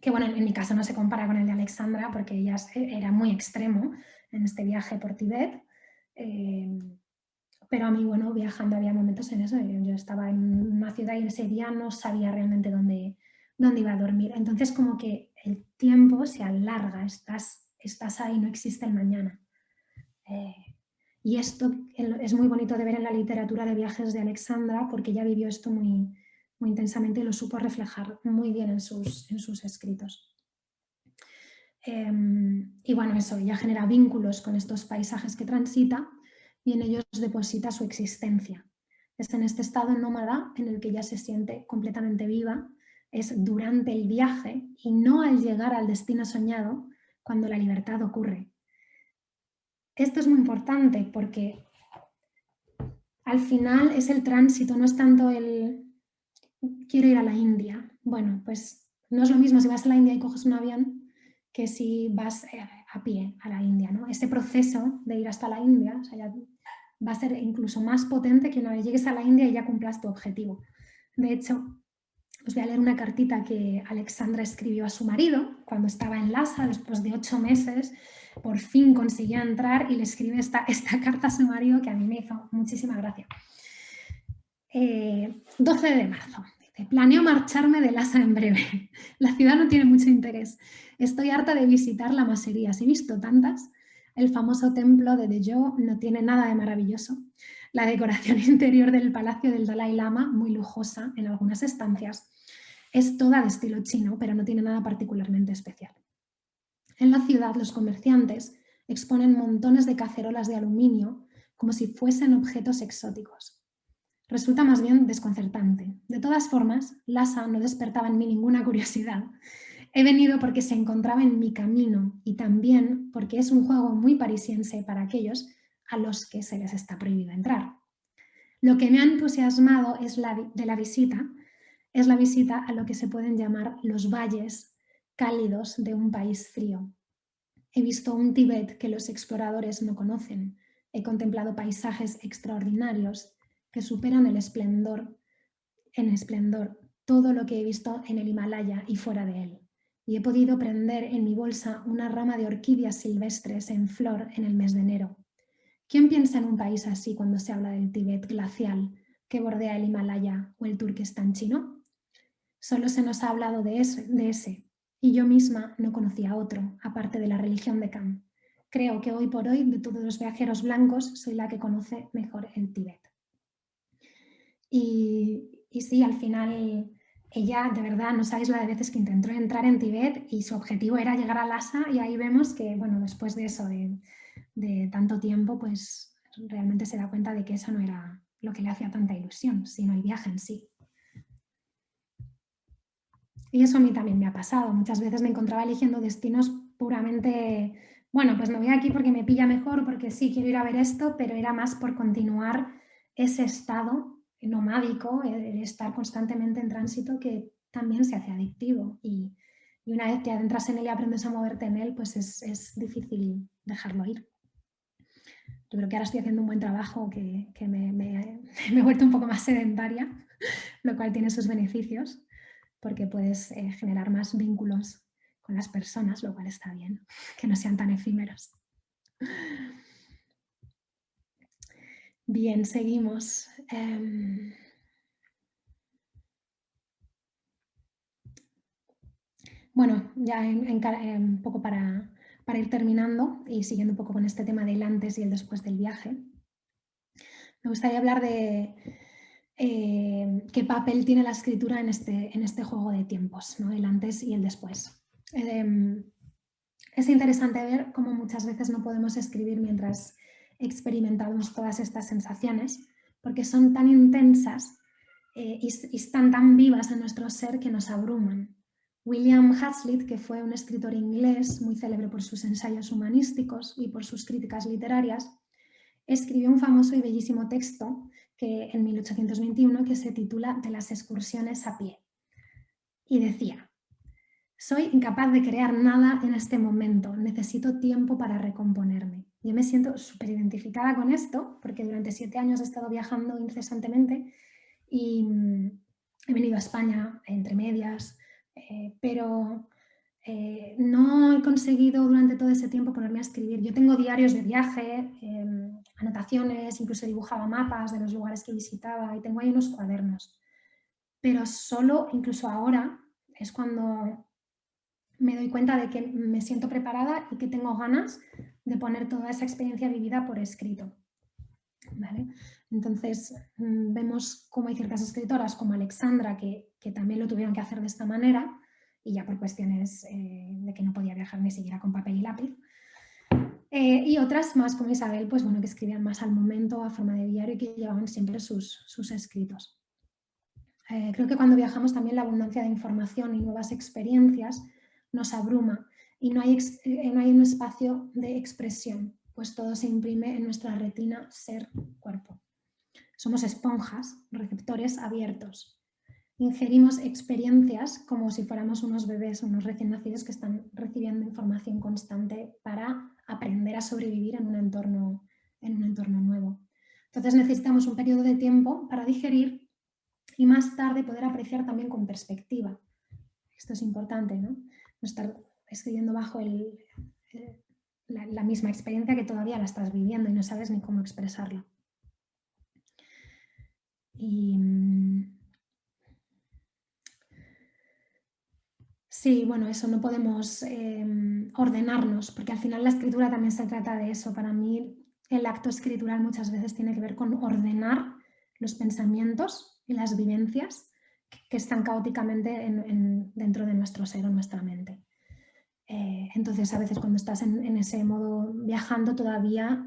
que, bueno, en mi caso no se compara con el de Alexandra porque ella era muy extremo en este viaje por Tibet, pero a mí, bueno, viajando había momentos en eso, yo estaba en una ciudad y ese día no sabía realmente dónde iba a dormir, entonces como que el tiempo se alarga, estás ahí, no existe el mañana. Y esto es muy bonito de ver en la literatura de viajes de Alexandra porque ella vivió esto muy, muy intensamente y lo supo reflejar muy bien en sus escritos. Y bueno, eso, ella genera vínculos con estos paisajes que transita y en ellos deposita su existencia. Es en este estado nómada en el que ella se siente completamente viva, es durante el viaje y no al llegar al destino soñado cuando la libertad ocurre. Esto es muy importante porque al final es el tránsito, no es tanto el quiero ir a la India. Bueno, pues no es lo mismo si vas a la India y coges un avión que si vas a pie a la India, ¿no? Ese proceso de ir hasta la India, o sea, ya va a ser incluso más potente que una vez llegues a la India y ya cumplas tu objetivo. De hecho, os voy a leer una cartita que Alexandra escribió a su marido cuando estaba en Lhasa, después de 8 meses, por fin consiguió entrar y le escribe esta carta a su marido que a mí me hizo muchísima gracia. 12 de marzo. Dice, planeo marcharme de Lhasa en breve. La ciudad no tiene mucho interés. Estoy harta de visitar la Masería. He visto tantas. El famoso templo de Dezhou no tiene nada de maravilloso. La decoración interior del palacio del Dalai Lama, muy lujosa en algunas estancias, es toda de estilo chino, pero no tiene nada particularmente especial. En la ciudad, los comerciantes exponen montones de cacerolas de aluminio como si fuesen objetos exóticos. Resulta más bien desconcertante. De todas formas, Lhasa no despertaba en mí ninguna curiosidad. He venido porque se encontraba en mi camino y también porque es un juego muy parisiense para aquellos a los que se les está prohibido entrar. Lo que me ha entusiasmado es la visita a lo que se pueden llamar los valles cálidos de un país frío. He visto un Tíbet que los exploradores no conocen. He contemplado paisajes extraordinarios que superan en esplendor todo lo que he visto en el Himalaya y fuera de él. Y he podido prender en mi bolsa una rama de orquídeas silvestres en flor en el mes de enero. ¿Quién piensa en un país así cuando se habla del Tíbet glacial que bordea el Himalaya o el Turquestán chino? Solo se nos ha hablado de ese, y yo misma no conocía otro, aparte de la religión de Kham. Creo que hoy por hoy, de todos los viajeros blancos, soy la que conoce mejor el Tíbet. Y sí, al final ella, de verdad, no sabéis la de veces que intentó entrar en Tíbet y su objetivo era llegar a Lhasa, y ahí vemos que, bueno, después de eso, de tanto tiempo, pues realmente se da cuenta de que eso no era lo que le hacía tanta ilusión, sino el viaje en sí. Y eso a mí también me ha pasado. Muchas veces me encontraba eligiendo destinos puramente, bueno, pues me voy aquí porque me pilla mejor, porque sí, quiero ir a ver esto, pero era más por continuar ese estado nomádico, el estar constantemente en tránsito, que también se hace adictivo. Y una vez te adentras en él y aprendes a moverte en él, pues es difícil dejarlo ir. Yo creo que ahora estoy haciendo un buen trabajo, que me he vuelto un poco más sedentaria, lo cual tiene sus beneficios, porque puedes generar más vínculos con las personas, lo cual está bien, que no sean tan efímeros. Bien, seguimos. Bueno, ya un poco para ir terminando y siguiendo un poco con este tema del antes y el después del viaje, me gustaría hablar de qué papel tiene la escritura en este juego de tiempos, ¿no? El antes y el después. Es interesante ver cómo muchas veces no podemos escribir mientras experimentamos todas estas sensaciones, porque son tan intensas y están tan vivas en nuestro ser que nos abruman. William Hazlitt, que fue un escritor inglés muy célebre por sus ensayos humanísticos y por sus críticas literarias, escribió un famoso y bellísimo texto en 1821 que se titula De las excursiones a pie. Y decía: soy incapaz de crear nada en este momento, necesito tiempo para recomponerme. Yo me siento súper identificada con esto, porque durante 7 años he estado viajando incesantemente y he venido a España entre medias, pero no he conseguido durante todo ese tiempo ponerme a escribir. Yo tengo diarios de viaje, anotaciones, incluso dibujaba mapas de los lugares que visitaba y tengo ahí unos cuadernos. Pero solo, incluso ahora, es cuando me doy cuenta de que me siento preparada y que tengo ganas de poner toda esa experiencia vivida por escrito. ¿Vale? Entonces, vemos cómo hay ciertas escritoras como Alexandra que también lo tuvieron que hacer de esta manera, y ya por cuestiones de que no podía viajar ni siquiera con papel y lápiz. Y otras más como Isabel, pues bueno, que escribían más al momento, a forma de diario, y que llevaban siempre sus escritos. Creo que cuando viajamos también la abundancia de información y nuevas experiencias nos abruma y no hay un espacio de expresión, pues todo se imprime en nuestra retina ser-cuerpo. Somos esponjas, receptores abiertos. Ingerimos experiencias como si fuéramos unos bebés, unos recién nacidos que están recibiendo información constante para aprender a sobrevivir en un entorno nuevo. Entonces necesitamos un periodo de tiempo para digerir y más tarde poder apreciar también con perspectiva. Esto es importante, ¿no? No estar escribiendo bajo la misma experiencia que todavía la estás viviendo y no sabes ni cómo expresarla. Y sí, bueno, eso, no podemos ordenarnos, porque al final la escritura también se trata de eso. Para mí el acto escritural muchas veces tiene que ver con ordenar los pensamientos y las vivencias que están caóticamente dentro de nuestro ser o nuestra mente. Entonces, a veces cuando estás en ese modo viajando todavía,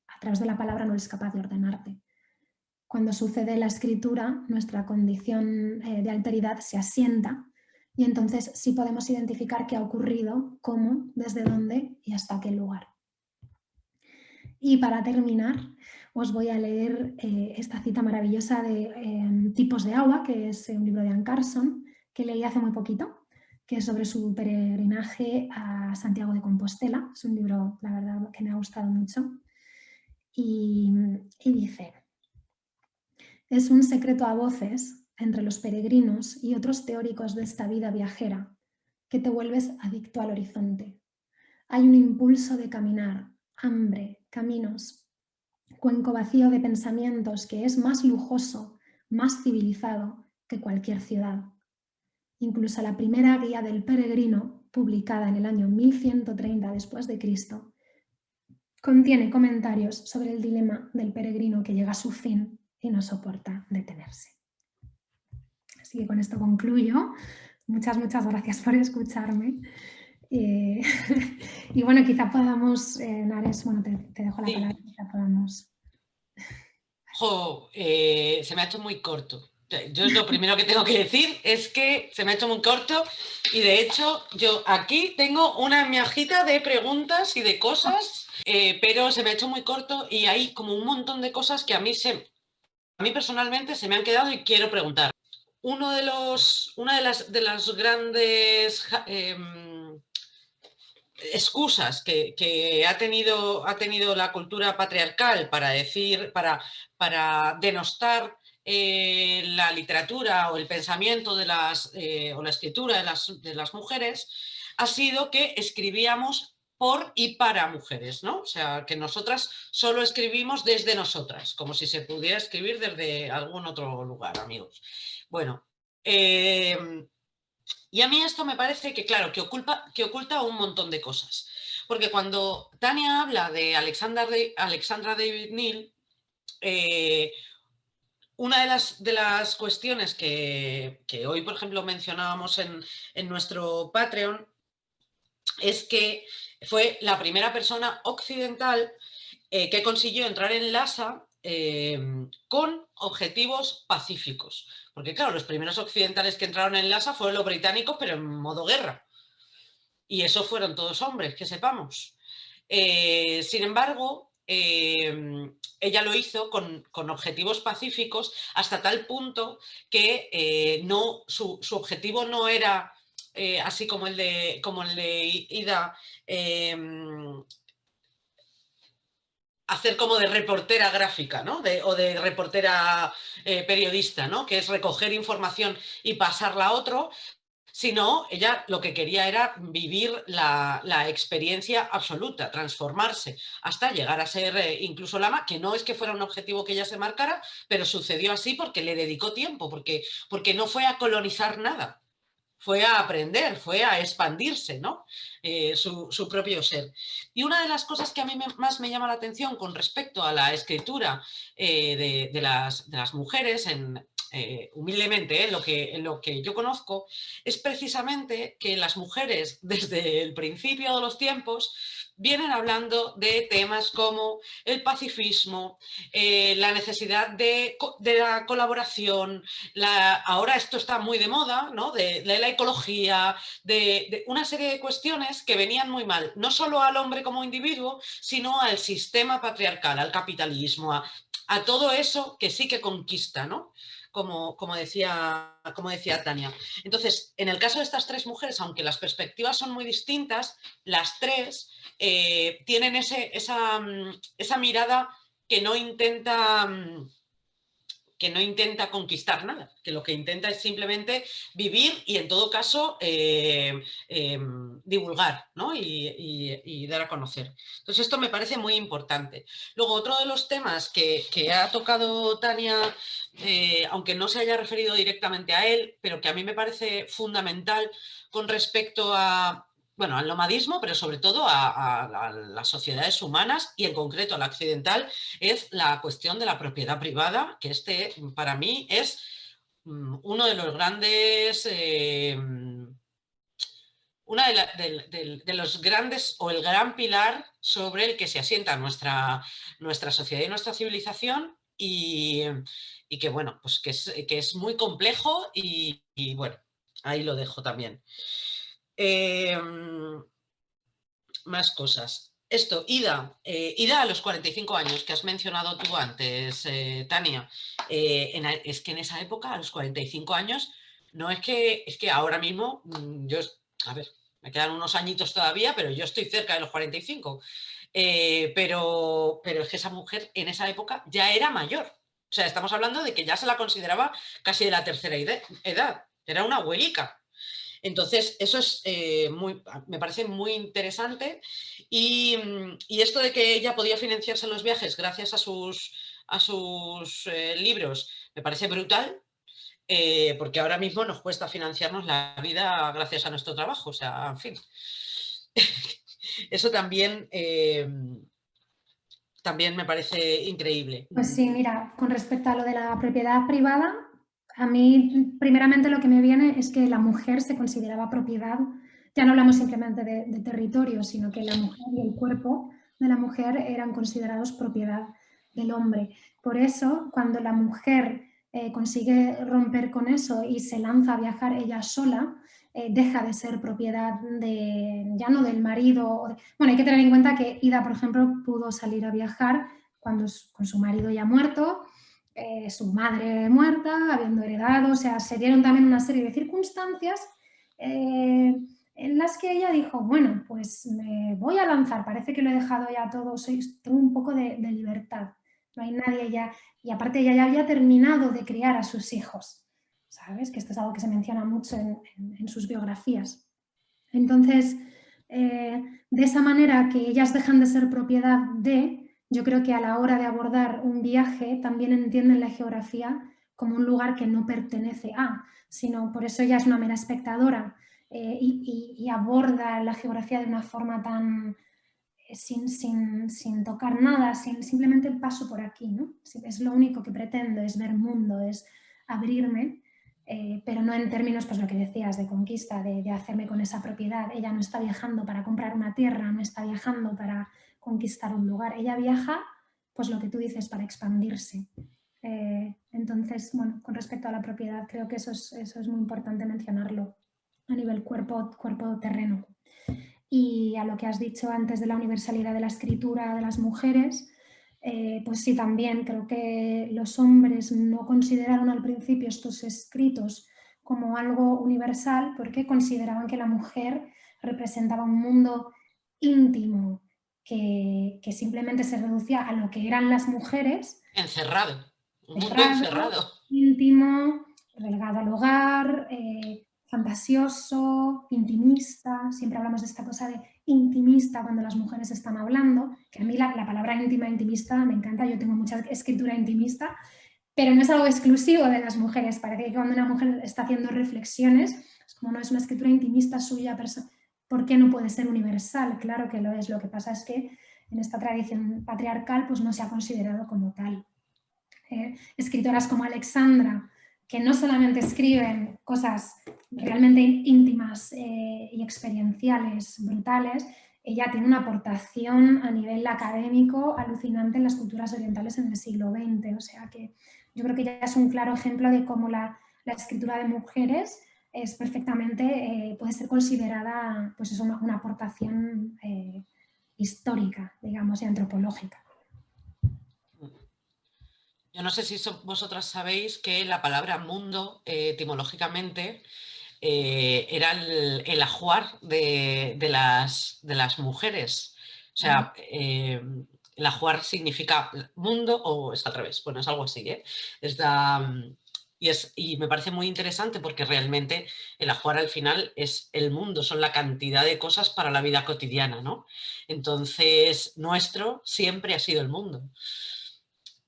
a través de la palabra no eres capaz de ordenarte. Cuando sucede la escritura, nuestra condición de alteridad se asienta y entonces sí podemos identificar qué ha ocurrido, cómo, desde dónde y hasta qué lugar. Y para terminar, os voy a leer esta cita maravillosa de Tipos de agua, que es un libro de Anne Carson, que leí hace muy poquito, que es sobre su peregrinaje a Santiago de Compostela. Es un libro, la verdad, que me ha gustado mucho. Y dice: es un secreto a voces entre los peregrinos y otros teóricos de esta vida viajera que te vuelves adicto al horizonte. Hay un impulso de caminar, hambre, caminos, cuenco vacío de pensamientos que es más lujoso, más civilizado que cualquier ciudad. Incluso la primera guía del peregrino, publicada en el año 1130 después de Cristo, contiene comentarios sobre el dilema del peregrino que llega a su fin y no soporta detenerse. Así que con esto concluyo. Muchas gracias por escucharme. Y bueno, quizá podamos, Nares, bueno, te dejo la palabra, quizá podamos... Jo, se me ha hecho muy corto. Yo lo primero que tengo que decir es que se me ha hecho muy corto y de hecho yo aquí tengo una miajita de preguntas y de cosas, pero se me ha hecho muy corto y hay como un montón de cosas que a mí personalmente se me han quedado y quiero preguntar. Una de las grandes excusas que ha tenido la cultura patriarcal para decir, para denostar la literatura o el pensamiento o la escritura de las mujeres, ha sido que escribíamos por y para mujeres, ¿no? O sea, que nosotras solo escribimos desde nosotras, como si se pudiera escribir desde algún otro lugar, amigos. Bueno, y a mí esto me parece que, claro, que oculta un montón de cosas. Porque cuando Tania habla de Alexandra David Neal, una de las cuestiones que hoy, por ejemplo, mencionábamos en nuestro Patreon es que fue la primera persona occidental que consiguió entrar en LASA con objetivos pacíficos. Porque claro, los primeros occidentales que entraron en LASA fueron los británicos, pero en modo guerra. Y esos fueron todos hombres, que sepamos. Sin embargo, ella lo hizo con objetivos pacíficos hasta tal punto que su objetivo no era así como el de Ida, hacer como de reportera gráfica, ¿no? O de reportera periodista, ¿no? Que es recoger información y pasarla a otro, sino ella lo que quería era vivir la experiencia absoluta, transformarse hasta llegar a ser incluso lama, que no es que fuera un objetivo que ella se marcara, pero sucedió así porque le dedicó tiempo, porque no fue a colonizar nada, fue a aprender, fue a expandirse, ¿no? Su propio ser. Y una de las cosas que a mí más me llama la atención con respecto a la escritura de las mujeres, humildemente, en lo que yo conozco, es precisamente que las mujeres, desde el principio de los tiempos, vienen hablando de temas como el pacifismo, la necesidad de la colaboración, ahora esto está muy de moda, ¿no? De la ecología, de una serie de cuestiones que venían muy mal, no solo al hombre como individuo, sino al sistema patriarcal, al capitalismo, a todo eso que sí que conquista, ¿no? Como decía Tania. Entonces, en el caso de estas tres mujeres, aunque las perspectivas son muy distintas, las tres tienen esa mirada que no intenta conquistar nada, que lo que intenta es simplemente vivir y en todo caso divulgar, ¿no? y dar a conocer. Entonces esto me parece muy importante. Luego otro de los temas que ha tocado Tania, aunque no se haya referido directamente a él, pero que a mí me parece fundamental con respecto bueno, al nomadismo, pero sobre todo a las sociedades humanas y en concreto a la occidental, es la cuestión de la propiedad privada, que para mí es uno de los grandes, de los grandes o el gran pilar sobre el que se asienta nuestra sociedad y nuestra civilización y que, bueno, pues que es muy complejo y bueno, ahí lo dejo también. Más cosas. Esto, Ida a los 45 años, que has mencionado tú antes, Tania, es que en esa época, a los 45 años, no es que ahora mismo, a ver, me quedan unos añitos todavía, pero yo estoy cerca de los 45. Pero es que esa mujer en esa época ya era mayor. O sea, estamos hablando de que ya se la consideraba casi de la tercera edad. Era una abuelica. Entonces, eso es me parece muy interesante y esto de que ella podía financiarse los viajes gracias a sus libros me parece brutal, porque ahora mismo nos cuesta financiarnos la vida gracias a nuestro trabajo, o sea, en fin. Eso también me parece increíble. Pues sí, mira, con respecto a lo de la propiedad privada, a mí primeramente lo que me viene es que la mujer se consideraba propiedad, ya no hablamos simplemente de territorio, sino que la mujer y el cuerpo de la mujer eran considerados propiedad del hombre. Por eso, cuando la mujer consigue romper con eso y se lanza a viajar ella sola, deja de ser propiedad ya no del marido. Bueno, hay que tener en cuenta que Ida, por ejemplo, pudo salir a viajar con su marido ya muerto, su madre muerta, habiendo heredado, o sea, se dieron también una serie de circunstancias en las que ella dijo, bueno, pues me voy a lanzar, parece que lo he dejado ya todo, tengo un poco de libertad, no hay nadie ya, y aparte ella ya había terminado de criar a sus hijos, ¿sabes? Que esto es algo que se menciona mucho en sus biografías. Entonces, de esa manera que ellas dejan de ser propiedad yo creo que a la hora de abordar un viaje también entienden la geografía como un lugar que no pertenece a, sino por eso ella es una mera espectadora y aborda la geografía de una forma tan sin tocar nada, simplemente paso por aquí, ¿no? Es lo único que pretendo, es ver mundo, es abrirme, pero no en términos, pues lo que decías, de conquista, de hacerme con esa propiedad. Ella no está viajando para comprar una tierra, no está viajando para conquistar un lugar, ella viaja, pues lo que tú dices, para expandirse. Entonces, bueno, con respecto a la propiedad, creo que eso es muy importante mencionarlo a nivel cuerpo-terreno. Y a lo que has dicho antes de la universalidad de la escritura de las mujeres, pues sí, también creo que los hombres no consideraron al principio estos escritos como algo universal porque consideraban que la mujer representaba un mundo íntimo que simplemente se reducía a lo que eran las mujeres. Encerrado, un mundo Cerrado, encerrado. íntimo, relegado al hogar, fantasioso, intimista. Siempre hablamos de esta cosa de intimista cuando las mujeres están hablando, que a mí la palabra íntima, intimista me encanta, yo tengo mucha escritura intimista, pero no es algo exclusivo de las mujeres. Parece que cuando una mujer está haciendo reflexiones, es como no es una escritura intimista suya, ¿por qué no puede ser universal? Claro que lo es. Lo que pasa es que en esta tradición patriarcal pues no se ha considerado como tal. Escritoras como Alexandra, que no solamente escriben cosas realmente íntimas y experienciales, brutales, ella tiene una aportación a nivel académico alucinante en las culturas orientales en el siglo XX. O sea que yo creo que ella es un claro ejemplo de cómo la escritura de mujeres es perfectamente, puede ser considerada pues es una aportación histórica, digamos, y antropológica. Yo no sé si vosotras sabéis que la palabra mundo, etimológicamente, era el ajuar de las mujeres. O sea, el ajuar significa mundo o es al revés. Bueno, es algo así, ¿eh? Y me parece muy interesante porque realmente el ajuar al final es el mundo, son la cantidad de cosas para la vida cotidiana, ¿no? Entonces, nuestro siempre ha sido el mundo.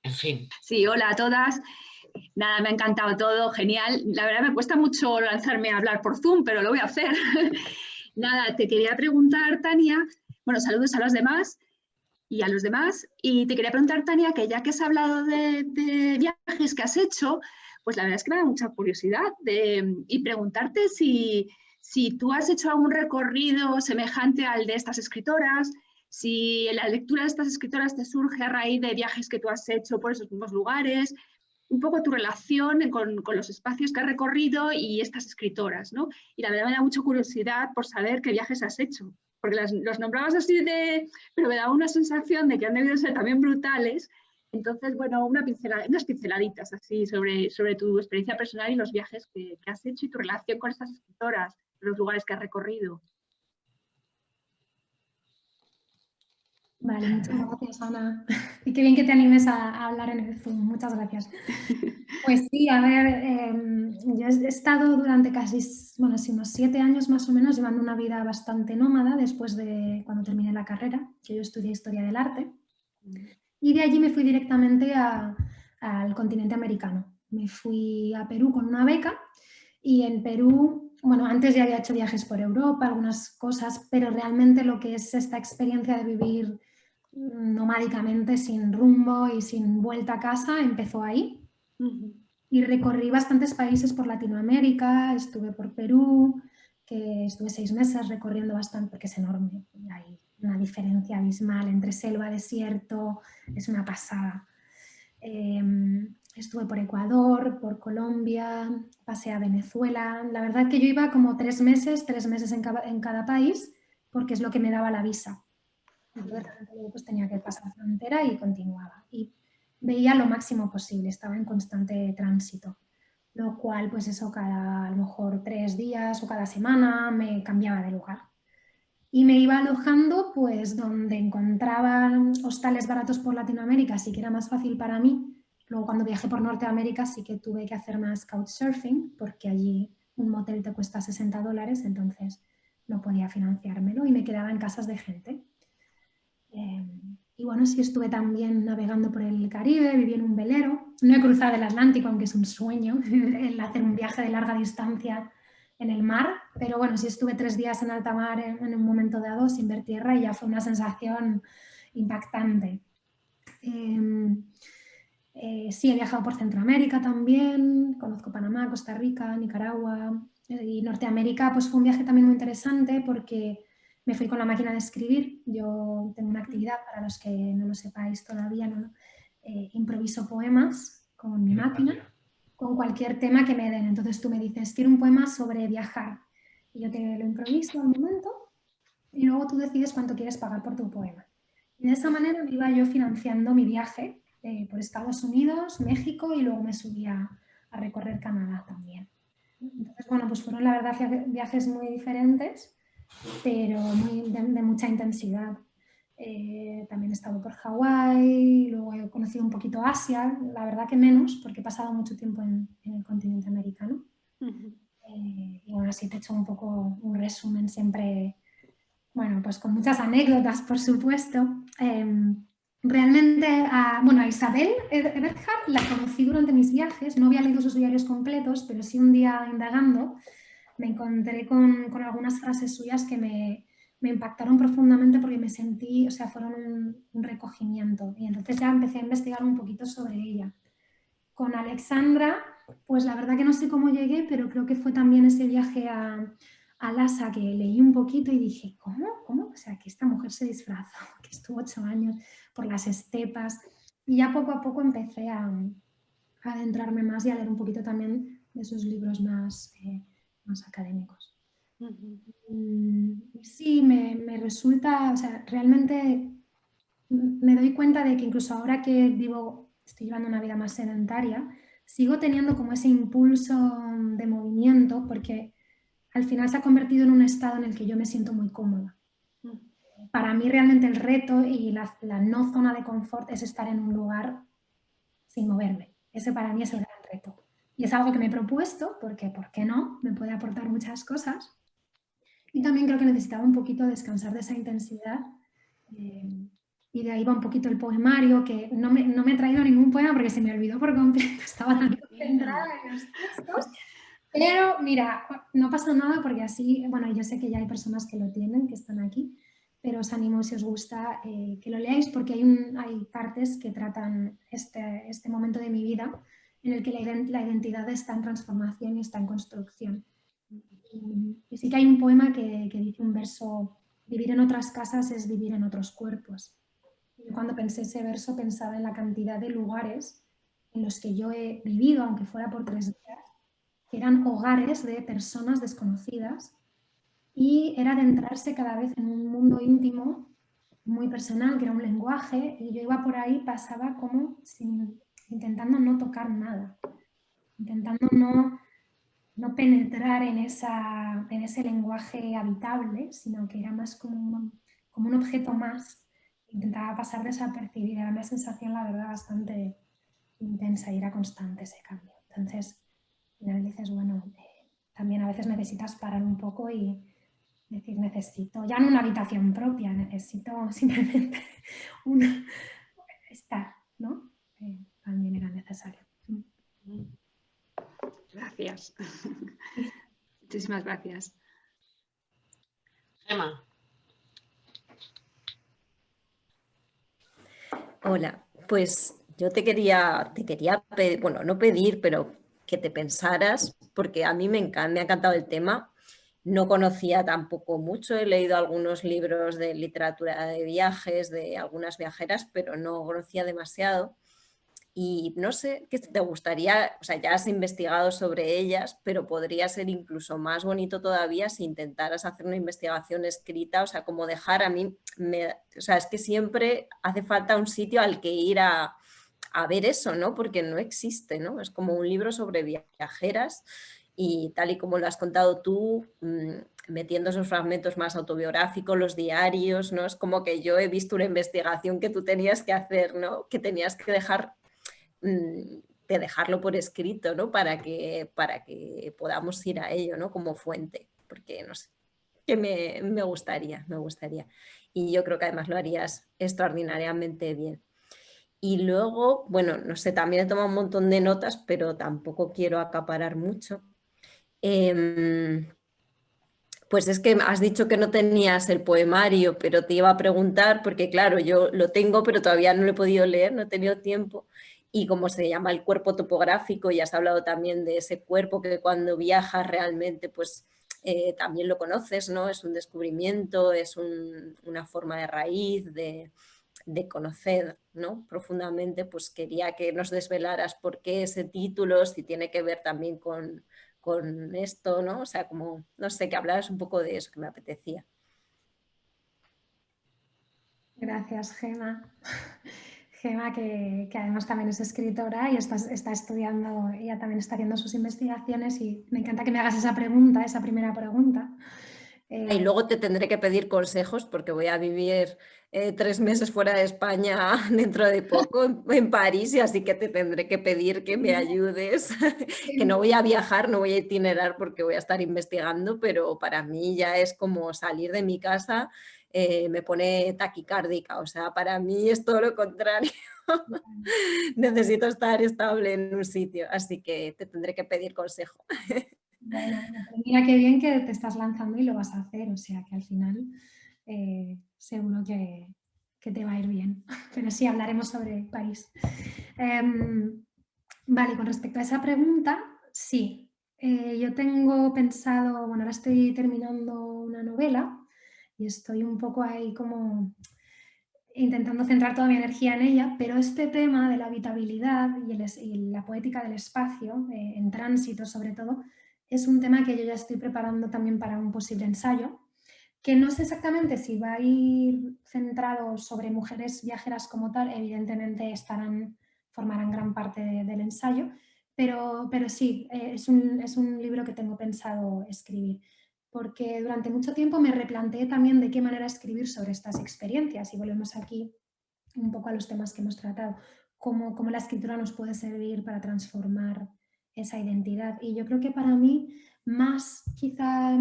En fin. Sí, hola a todas. Nada, me ha encantado todo, genial. La verdad me cuesta mucho lanzarme a hablar por Zoom, pero lo voy a hacer. Nada, te quería preguntar, Tania, bueno, saludos a los demás y a los demás. Y te quería preguntar, Tania, que ya que has hablado de viajes que has hecho, pues la verdad es que me da mucha curiosidad y preguntarte si tú has hecho algún recorrido semejante al de estas escritoras, si la lectura de estas escritoras te surge a raíz de viajes que tú has hecho por esos mismos lugares, un poco tu relación con los espacios que has recorrido y estas escritoras, ¿no? Y la verdad me da mucha curiosidad por saber qué viajes has hecho, porque los nombrabas así pero me daba una sensación de que han debido ser también brutales. Entonces, bueno, unas pinceladitas así sobre tu experiencia personal y los viajes que has hecho y tu relación con estas escritoras, los lugares que has recorrido. Vale, muchas gracias, Ana. Y qué bien que te animes a hablar en el Zoom. Muchas gracias. Pues sí, a ver, yo he estado durante casi, bueno, sí, unos 7 años más o menos llevando una vida bastante nómada después de cuando terminé la carrera, que yo estudié Historia del Arte. Y de allí me fui directamente al continente americano. Me fui a Perú con una beca y en Perú, bueno, antes ya había hecho viajes por Europa, algunas cosas, pero realmente lo que es esta experiencia de vivir nomádicamente, sin rumbo y sin vuelta a casa, empezó ahí. y recorrí bastantes países por Latinoamérica, estuve por Perú, que estuve 6 meses recorriendo bastante, porque es enorme, hay una diferencia abismal entre selva, desierto, es una pasada. Estuve por Ecuador, por Colombia, pasé a Venezuela. La verdad que yo iba como 3 meses en cada país, porque es lo que me daba la visa. Entonces luego pues tenía que pasar la frontera y continuaba. Y veía lo máximo posible, estaba en constante tránsito. Lo cual, pues eso, cada a lo mejor 3 días o cada semana me cambiaba de lugar. Y me iba alojando pues donde encontraba hostales baratos por Latinoamérica, así que era más fácil para mí. Luego cuando viajé por Norteamérica sí que tuve que hacer más couchsurfing, porque allí un motel te cuesta $60, entonces no podía financiármelo y me quedaba en casas de gente. Y bueno, sí estuve también navegando por el Caribe, viví en un velero. No he cruzado el Atlántico, aunque es un sueño el hacer un viaje de larga distancia en el mar, pero bueno, sí estuve 3 días en alta mar en un momento dado sin ver tierra y ya fue una sensación impactante. Sí, he viajado por Centroamérica también, conozco Panamá, Costa Rica, Nicaragua y Norteamérica, pues fue un viaje también muy interesante porque me fui con la máquina de escribir. Yo tengo una actividad, para los que no lo sepáis todavía, ¿no? Improviso poemas con mi máquina, con cualquier tema que me den. Entonces tú me dices, quiero un poema sobre viajar. Y yo te lo improviso al momento y luego tú decides cuánto quieres pagar por tu poema. Y de esa manera me iba yo financiando mi viaje por Estados Unidos, México y luego me subía a recorrer Canadá también. Entonces, bueno, pues fueron la verdad viajes muy diferentes, pero de mucha intensidad. También he estado por Hawái, luego he conocido un poquito Asia, la verdad que menos, porque he pasado mucho tiempo en el continente americano. Y bueno, así te he hecho un poco un resumen siempre, bueno, pues con muchas anécdotas, por supuesto. Realmente, a Isabel Eberhard la conocí durante mis viajes, no había leído sus diarios completos, pero sí un día indagando me encontré con algunas frases suyas que me impactaron profundamente porque me sentí, o sea, fueron un recogimiento. Y entonces ya empecé a investigar un poquito sobre ella. Con Alexandra, pues la verdad que no sé cómo llegué, pero creo que fue también ese viaje a Lhasa que leí un poquito y dije, ¿cómo? ¿Cómo? O sea, que esta mujer se disfrazó, que estuvo 8 años por las estepas. Y ya poco a poco empecé a adentrarme más y a leer un poquito también de sus libros más académicos. Sí, me resulta, o sea, realmente me doy cuenta de que incluso ahora que estoy llevando una vida más sedentaria, sigo teniendo como ese impulso de movimiento porque al final se ha convertido en un estado en el que yo me siento muy cómoda. Para mí realmente el reto y la no zona de confort es estar en un lugar sin moverme. Ese para mí es el gran reto. Y es algo que me he propuesto porque, ¿por qué no? Me puede aportar muchas cosas. Y también creo que necesitaba un poquito descansar de esa intensidad. Y de ahí va un poquito el poemario, que no me he traído ningún poema porque se me olvidó por completo, estaba tan concentrada en los textos. Pero mira, no pasa nada porque así, bueno, yo sé que ya hay personas que lo tienen, que están aquí, pero os animo si os gusta que lo leáis porque hay partes que tratan este momento de mi vida en el que la identidad está en transformación y está en construcción. Y sí que hay un poema que dice un verso, vivir en otras casas es vivir en otros cuerpos. Yo cuando pensé ese verso pensaba en la cantidad de lugares en los que yo he vivido, aunque fuera por 3 días, que eran hogares de personas desconocidas y era adentrarse cada vez en un mundo íntimo muy personal, que era un lenguaje, y yo iba por ahí, pasaba como intentando no tocar nada, intentando no penetrar en ese lenguaje habitable, sino que era más como un objeto más. Intentaba pasar desapercibida, era una sensación, la verdad, bastante intensa y era constante ese cambio. Entonces, al final dices, bueno, también a veces necesitas parar un poco y decir, necesito, ya no una habitación propia, necesito simplemente estar, ¿no? También era necesario. Gracias. Muchísimas gracias. Emma. Hola, pues yo te quería pedir, bueno, no pedir, pero que te pensaras, porque a mí me ha encantado el tema. No conocía tampoco mucho, he leído algunos libros de literatura de viajes, de algunas viajeras, pero no conocía demasiado. Y no sé, ¿qué te gustaría? O sea, ya has investigado sobre ellas, pero podría ser incluso más bonito todavía si intentaras hacer una investigación escrita, o sea, como dejar a mí, o sea, es que siempre hace falta un sitio al que ir a ver eso, ¿no? Porque no existe, ¿no? Es como un libro sobre viajeras y tal y como lo has contado tú, metiendo esos fragmentos más autobiográficos, los diarios, ¿no? Es como que yo he visto una investigación que tú tenías que hacer, ¿no? Que tenías que dejarlo por escrito, ¿no? Para que podamos ir a ello, ¿no? Como fuente, porque no sé, que me gustaría. Y yo creo que además lo harías extraordinariamente bien. Y luego, bueno, no sé, también he tomado un montón de notas, pero tampoco quiero acaparar mucho. Pues es que has dicho que no tenías el poemario, pero te iba a preguntar, porque claro, yo lo tengo, pero todavía no lo he podido leer, no he tenido tiempo. Y como se llama el cuerpo topográfico, y has hablado también de ese cuerpo que cuando viajas realmente, pues también lo conoces, ¿no? Es un descubrimiento, es una forma de raíz, de conocer, ¿no? Profundamente, pues quería que nos desvelaras por qué ese título, si tiene que ver también con esto, ¿no? O sea, como, no sé, que hablaras un poco de eso, que me apetecía. Gracias, Gema. Gema, que además también es escritora y está estudiando, ella también está haciendo sus investigaciones y me encanta que me hagas esa pregunta, esa primera pregunta. Y luego te tendré que pedir consejos porque voy a vivir 3 meses fuera de España dentro de poco, en París, y así que te tendré que pedir que me ayudes, que no voy a viajar, no voy a itinerar porque voy a estar investigando, pero para mí ya es como salir de mi casa, me pone taquicárdica, o sea, para mí es todo lo contrario. Necesito estar estable en un sitio, así que te tendré que pedir consejo. Bueno, mira qué bien que te estás lanzando y lo vas a hacer, o sea que al final seguro que te va a ir bien. Pero sí, hablaremos sobre París. Vale, con respecto a esa pregunta, sí. Yo tengo pensado, bueno, ahora estoy terminando una novela y estoy un poco ahí como intentando centrar toda mi energía en ella, pero este tema de la habitabilidad y la poética del espacio, en tránsito sobre todo, es un tema que yo ya estoy preparando también para un posible ensayo, que no sé exactamente si va a ir centrado sobre mujeres viajeras como tal, evidentemente formarán gran parte del ensayo, pero sí, es un libro que tengo pensado escribir, porque durante mucho tiempo me replanteé también de qué manera escribir sobre estas experiencias y volvemos aquí un poco a los temas que hemos tratado, cómo la escritura nos puede servir para transformar esa identidad. Y yo creo que para mí, más quizá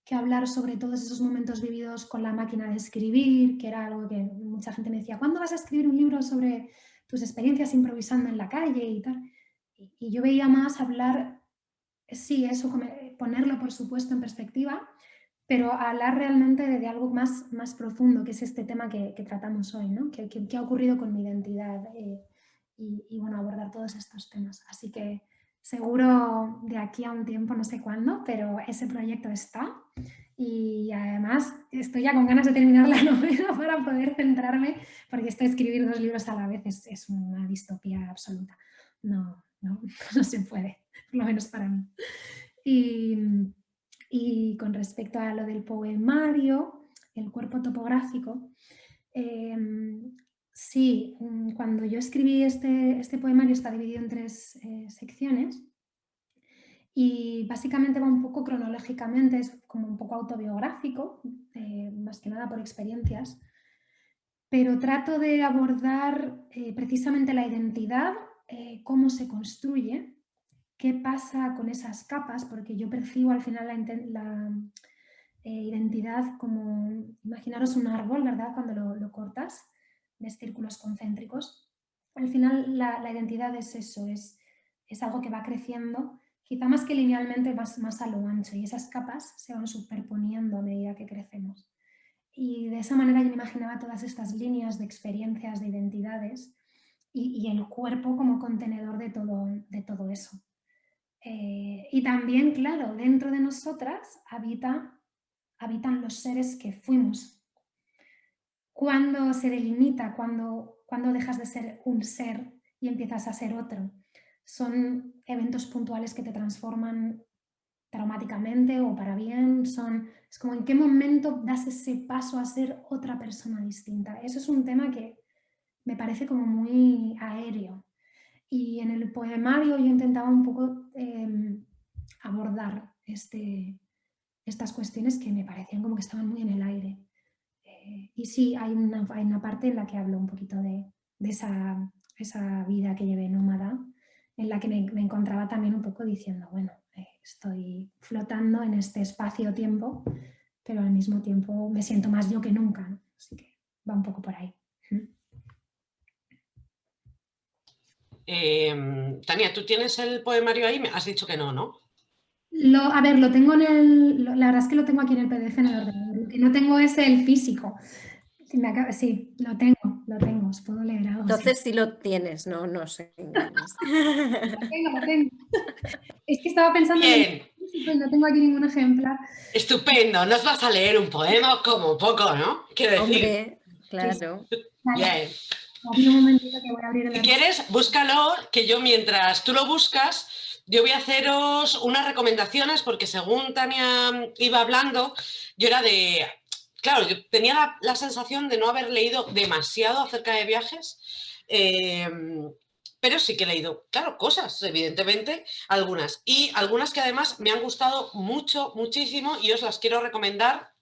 que hablar sobre todos esos momentos vividos con la máquina de escribir, que era algo que mucha gente me decía, ¿cuándo vas a escribir un libro sobre tus experiencias improvisando en la calle y tal? Y yo veía más hablar, sí, eso, ponerlo por supuesto en perspectiva, pero hablar realmente de algo más profundo, que es este tema que tratamos hoy, ¿no? ¿Qué ha ocurrido con mi identidad? Y bueno, abordar todos estos temas. Así que seguro de aquí a un tiempo, no sé cuándo, pero ese proyecto está. Y además estoy ya con ganas de terminar la novela para poder centrarme, porque esto de escribir 2 libros a la vez es una distopía absoluta. No se puede, por lo menos para mí. Y con respecto a lo del poemario, el cuerpo topográfico, sí, cuando yo escribí este poemario está dividido en 3 secciones y básicamente va un poco cronológicamente, es como un poco autobiográfico, más que nada por experiencias, pero trato de abordar precisamente la identidad, cómo se construye, qué pasa con esas capas, porque yo percibo al final la identidad como, imaginaros un árbol, ¿verdad? Cuando lo cortas, ves círculos concéntricos. Al final la identidad es eso, es algo que va creciendo, quizá más que linealmente, más a lo ancho, y esas capas se van superponiendo a medida que crecemos. Y de esa manera yo me imaginaba todas estas líneas de experiencias, de identidades, y el cuerpo como contenedor de todo eso. Y también, claro, dentro de nosotras habitan los seres que fuimos. Cuando se delimita, cuando dejas de ser un ser y empiezas a ser otro, son eventos puntuales que te transforman traumáticamente o para bien, es como en qué momento das ese paso a ser otra persona distinta. Eso es un tema que me parece como muy aéreo. Y en el poemario yo intentaba un poco abordar estas cuestiones que me parecían como que estaban muy en el aire. Y sí, hay una parte en la que hablo un poquito de esa vida que llevé nómada, en la que me encontraba también un poco diciendo, bueno, estoy flotando en este espacio-tiempo, pero al mismo tiempo me siento más yo que nunca, ¿no? Así que va un poco por ahí. Tania, ¿tú tienes el poemario ahí? Me has dicho que no, ¿no? A ver, lo tengo la verdad es que lo tengo aquí en el PDF en el ordenador. Lo que no tengo es el físico. Sí, lo tengo, os puedo leer algo. Entonces sí lo tienes, no sé. Lo tengo. Es que estaba pensando en Bien. el físico y no tengo aquí ningún ejemplar. Estupendo, nos vas a leer un poema como poco, ¿no? Quiero decir. Hombre, claro. Vale. Bien. Un momentito que voy a abrir el Si quieres, búscalo, que yo mientras tú lo buscas, yo voy a haceros unas recomendaciones, porque según Tania iba hablando, yo era de... Claro, yo tenía la sensación de no haber leído demasiado acerca de viajes, pero sí que he leído, claro, cosas, evidentemente, algunas. Y algunas que además me han gustado mucho, muchísimo, y os las quiero recomendar,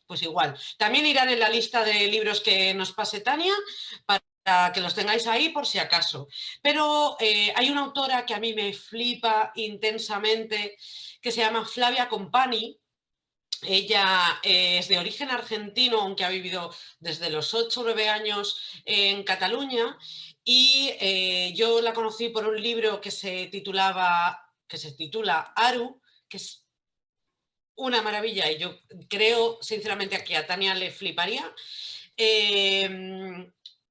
pues igual. También irán en la lista de libros que nos pase Tania, para que los tengáis ahí por si acaso. Pero hay una autora que a mí me flipa intensamente, que se llama Flavia Company. Ella es de origen argentino, aunque ha vivido desde los 8 o 9 años en Cataluña, y yo la conocí por un libro que se titula Aru, que es una maravilla, y yo creo sinceramente que a Tania le fliparía.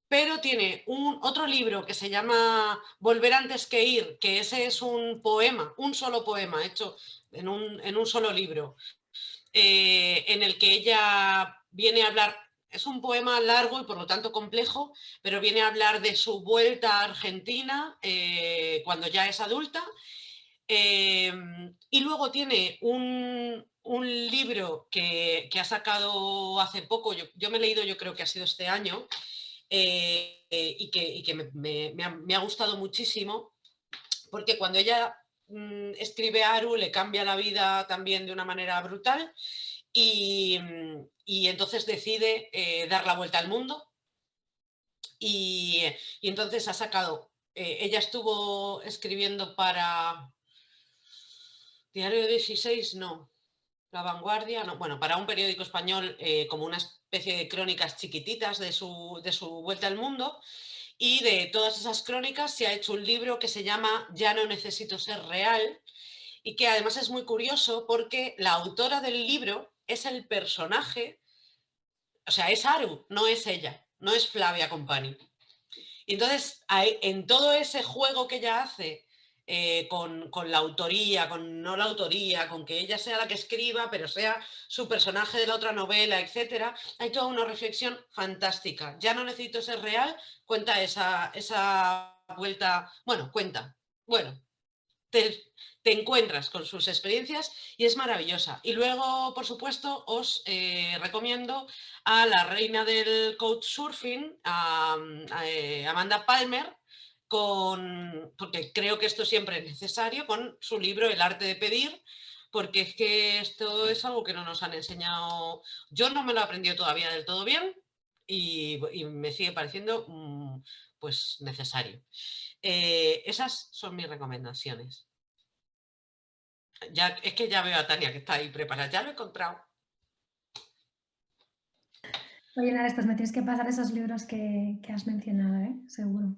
Pero tiene otro libro que se llama Volver antes que ir, que ese es un poema, un solo poema hecho en un solo libro, en el que ella viene a hablar, es un poema largo y por lo tanto complejo, pero viene a hablar de su vuelta a Argentina cuando ya es adulta. Y luego tiene un libro que ha sacado hace poco, yo me he leído, yo creo que ha sido este año, y que me ha gustado muchísimo, porque cuando ella escribe a Aru le cambia la vida también de una manera brutal, y entonces decide dar la vuelta al mundo, y entonces ha sacado, ella estuvo escribiendo para Diario 16, no, La Vanguardia, no, bueno, para un periódico español, como una especie de crónicas chiquititas de su vuelta al mundo, y de todas esas crónicas se ha hecho un libro que se llama Ya no necesito ser real, y que además es muy curioso porque la autora del libro es el personaje, o sea, es Aru, no es ella, no es Flavia Company. Y entonces, en todo ese juego que ella hace con la autoría, con no la autoría, con que ella sea la que escriba, pero sea su personaje de la otra novela, etcétera, hay toda una reflexión fantástica. Ya no necesito ser real, cuenta esa vuelta, te encuentras con sus experiencias y es maravillosa. Y luego, por supuesto, os recomiendo a la reina del couchsurfing, a Amanda Palmer, porque creo que esto siempre es necesario, con su libro El arte de pedir, porque es que esto es algo que no nos han enseñado. Yo no me lo he aprendido todavía del todo bien y me sigue pareciendo pues necesario. Esas son mis recomendaciones. Es que ya veo a Tania que está ahí preparada, ya lo he encontrado. Oye, Nares, pues me tienes que pasar esos libros que has mencionado, ¿eh? Seguro.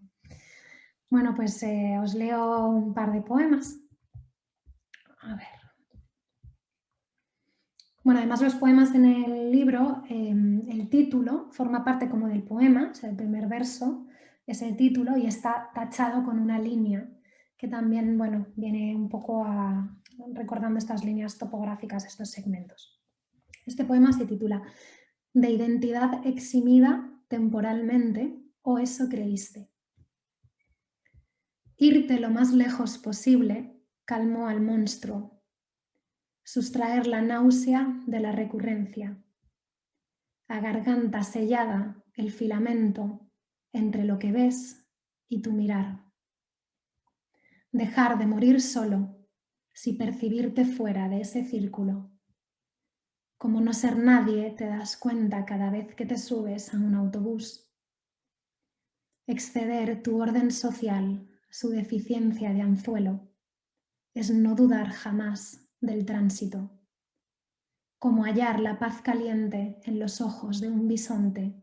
Bueno, pues os leo un par de poemas. A ver. Bueno, además los poemas en el libro, el título forma parte como del poema, o sea, el primer verso es el título y está tachado con una línea que también, bueno, viene un poco recordando estas líneas topográficas, estos segmentos. Este poema se titula De identidad eximida temporalmente, o eso creíste. Irte lo más lejos posible calmó al monstruo. Sustraer la náusea de la recurrencia. A garganta sellada el filamento entre lo que ves y tu mirar. Dejar de morir solo si percibirte fuera de ese círculo. Como no ser nadie te das cuenta cada vez que te subes a un autobús. Exceder tu orden social, su deficiencia de anzuelo, es no dudar jamás del tránsito. Como hallar la paz caliente en los ojos de un bisonte,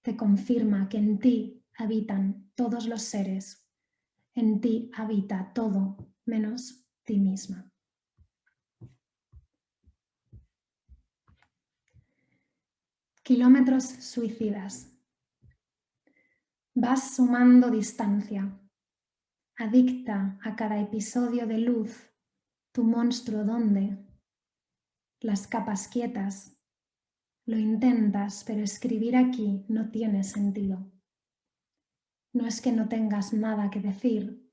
te confirma que en ti habitan todos los seres, en ti habita todo menos ti misma. Kilómetros suicidas. Vas sumando distancia, adicta a cada episodio de luz, tu monstruo ¿dónde? Las capas quietas. Lo intentas, pero escribir aquí no tiene sentido. No es que no tengas nada que decir,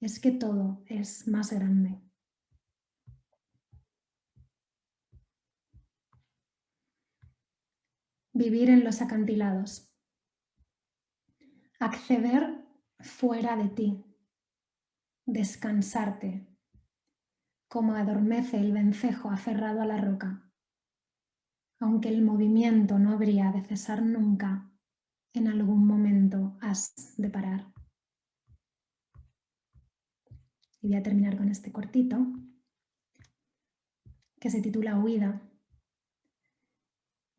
es que todo es más grande. Vivir en los acantilados. Acceder fuera de ti. Descansarte. Como adormece el vencejo aferrado a la roca. Aunque el movimiento no habría de cesar nunca, en algún momento has de parar. Y voy a terminar con este cortito, que se titula Huida.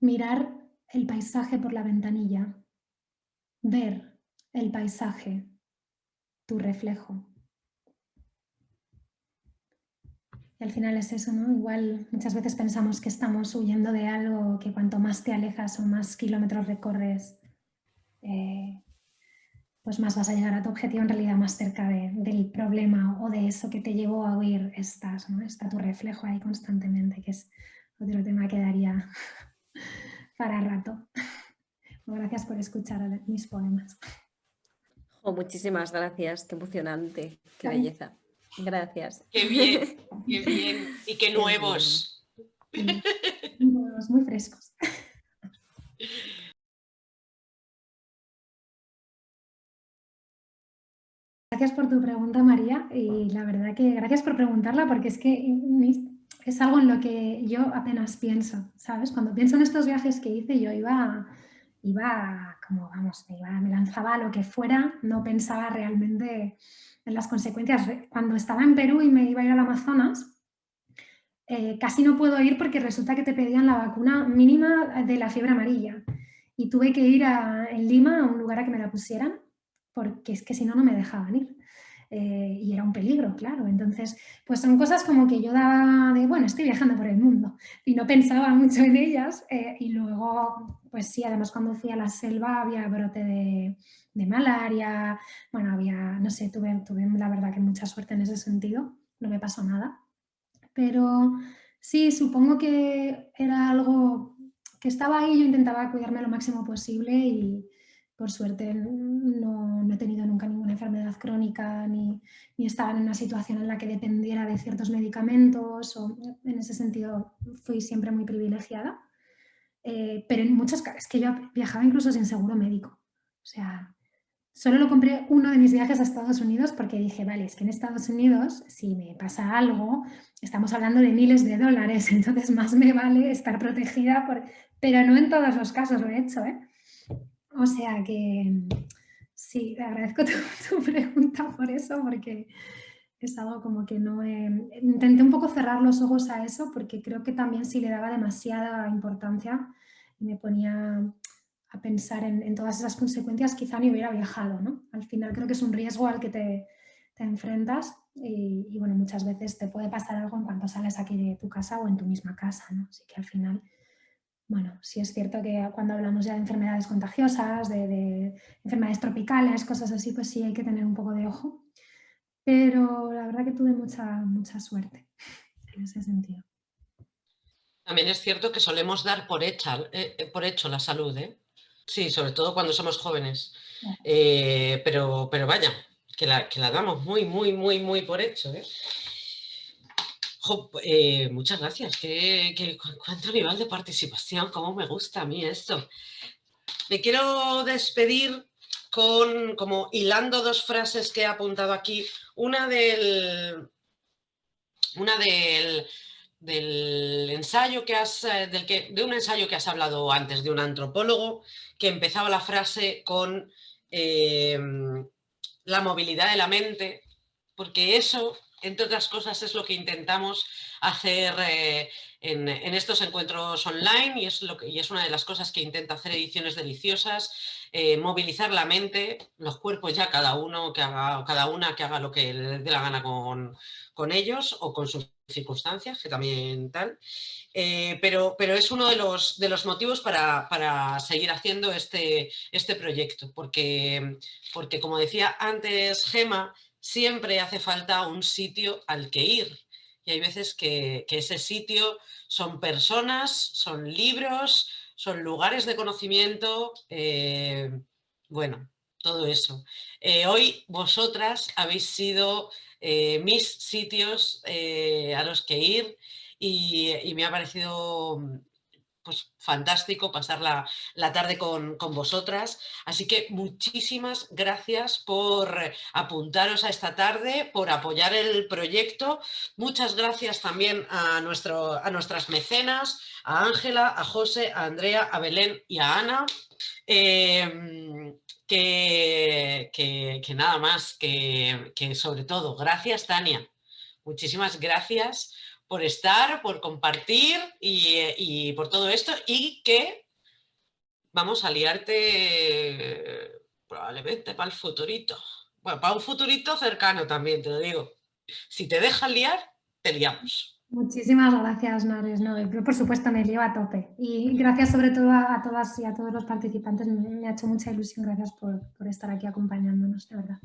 Mirar el paisaje por la ventanilla, ver el paisaje, tu reflejo. Y al final es eso, ¿no? Igual muchas veces pensamos que estamos huyendo de algo, que cuanto más te alejas o más kilómetros recorres, pues más vas a llegar a tu objetivo, en realidad más cerca del problema o de eso que te llevó a huir estás, ¿no? Está tu reflejo ahí constantemente, que es otro tema que daría para rato. Gracias por escuchar mis poemas. Oh, muchísimas gracias, qué emocionante, qué belleza. Gracias. Qué bien y qué nuevos. Nuevos, muy frescos. Gracias por tu pregunta, María, y la verdad que gracias por preguntarla porque es que es algo en lo que yo apenas pienso, ¿sabes? Cuando pienso en estos viajes que hice, yo iba como, vamos, me lanzaba a lo que fuera, no pensaba realmente en las consecuencias. Cuando estaba en Perú y me iba a ir al Amazonas, casi no puedo ir porque resulta que te pedían la vacuna mínima de la fiebre amarilla y tuve que ir en Lima a un lugar a que me la pusieran porque es que si no, no me dejaban ir. Y era un peligro, claro. Entonces, pues son cosas como que yo daba de, bueno, estoy viajando por el mundo y no pensaba mucho en ellas. Y luego, pues sí, además cuando fui a la selva había brote de malaria, bueno, había, no sé, tuve la verdad que mucha suerte en ese sentido, no me pasó nada. Pero sí, supongo que era algo que estaba ahí, yo intentaba cuidarme lo máximo posible y por suerte no he tenido nunca ninguna enfermedad crónica ni estaba en una situación en la que dependiera de ciertos medicamentos o en ese sentido fui siempre muy privilegiada. Pero en muchos casos, es que yo viajaba incluso sin seguro médico. O sea, solo lo compré uno de mis viajes a Estados Unidos porque dije, vale, es que en Estados Unidos si me pasa algo, estamos hablando de miles de dólares, entonces más me vale estar protegida, pero no en todos los casos lo he hecho, ¿eh? O sea que sí, te agradezco tu pregunta por eso, porque es algo como que no intenté un poco cerrar los ojos a eso porque creo que también si le daba demasiada importancia y me ponía a pensar en todas esas consecuencias, quizá ni hubiera viajado, ¿no? Al final creo que es un riesgo al que te enfrentas y bueno, muchas veces te puede pasar algo en cuanto sales aquí de tu casa o en tu misma casa, ¿no? Así que al final, bueno, sí es cierto que cuando hablamos ya de enfermedades contagiosas, de enfermedades tropicales, cosas así, pues sí hay que tener un poco de ojo. pero la verdad que tuve mucha suerte en ese sentido. También es cierto que solemos dar por hecho la salud, ¿eh? Sí, sobre todo cuando somos jóvenes. Pero vaya, que la damos muy por hecho, ¿eh? Jo, muchas gracias. ¿Cuánto nivel de participación? ¿Cómo me gusta a mí esto? Me quiero despedir como hilando dos frases que he apuntado aquí. Una del ensayo de un ensayo que has hablado antes, de un antropólogo, que empezaba la frase con la movilidad de la mente, porque eso, entre otras cosas, es lo que intentamos hacer en estos encuentros online, y es una de las cosas que intenta hacer Ediciones Deliciosas, movilizar la mente, los cuerpos ya cada una que haga lo que le dé la gana con ellos o con sus circunstancias, que también tal. Pero es uno de los motivos para seguir haciendo este proyecto, porque como decía antes Gema, siempre hace falta un sitio al que ir. Y hay veces que ese sitio son personas, son libros, son lugares de conocimiento, bueno, todo eso. Hoy vosotras habéis sido mis sitios a los que ir y me ha parecido pues fantástico pasar la tarde con vosotras. Así que muchísimas gracias por apuntaros a esta tarde, por apoyar el proyecto. Muchas gracias también a nuestras mecenas, a Ángela, a José, a Andrea, a Belén y a Ana. Que nada más, que sobre todo, gracias Tania. Muchísimas gracias por estar, por compartir y por todo esto, y que vamos a liarte probablemente para el futurito. Bueno, para un futurito cercano también, te lo digo. Si te dejan liar, te liamos. Muchísimas gracias, Nares. No, yo, por supuesto, me lío a tope. Y gracias sobre todo a todas y a todos los participantes. Me ha hecho mucha ilusión. Gracias por estar aquí acompañándonos, de verdad.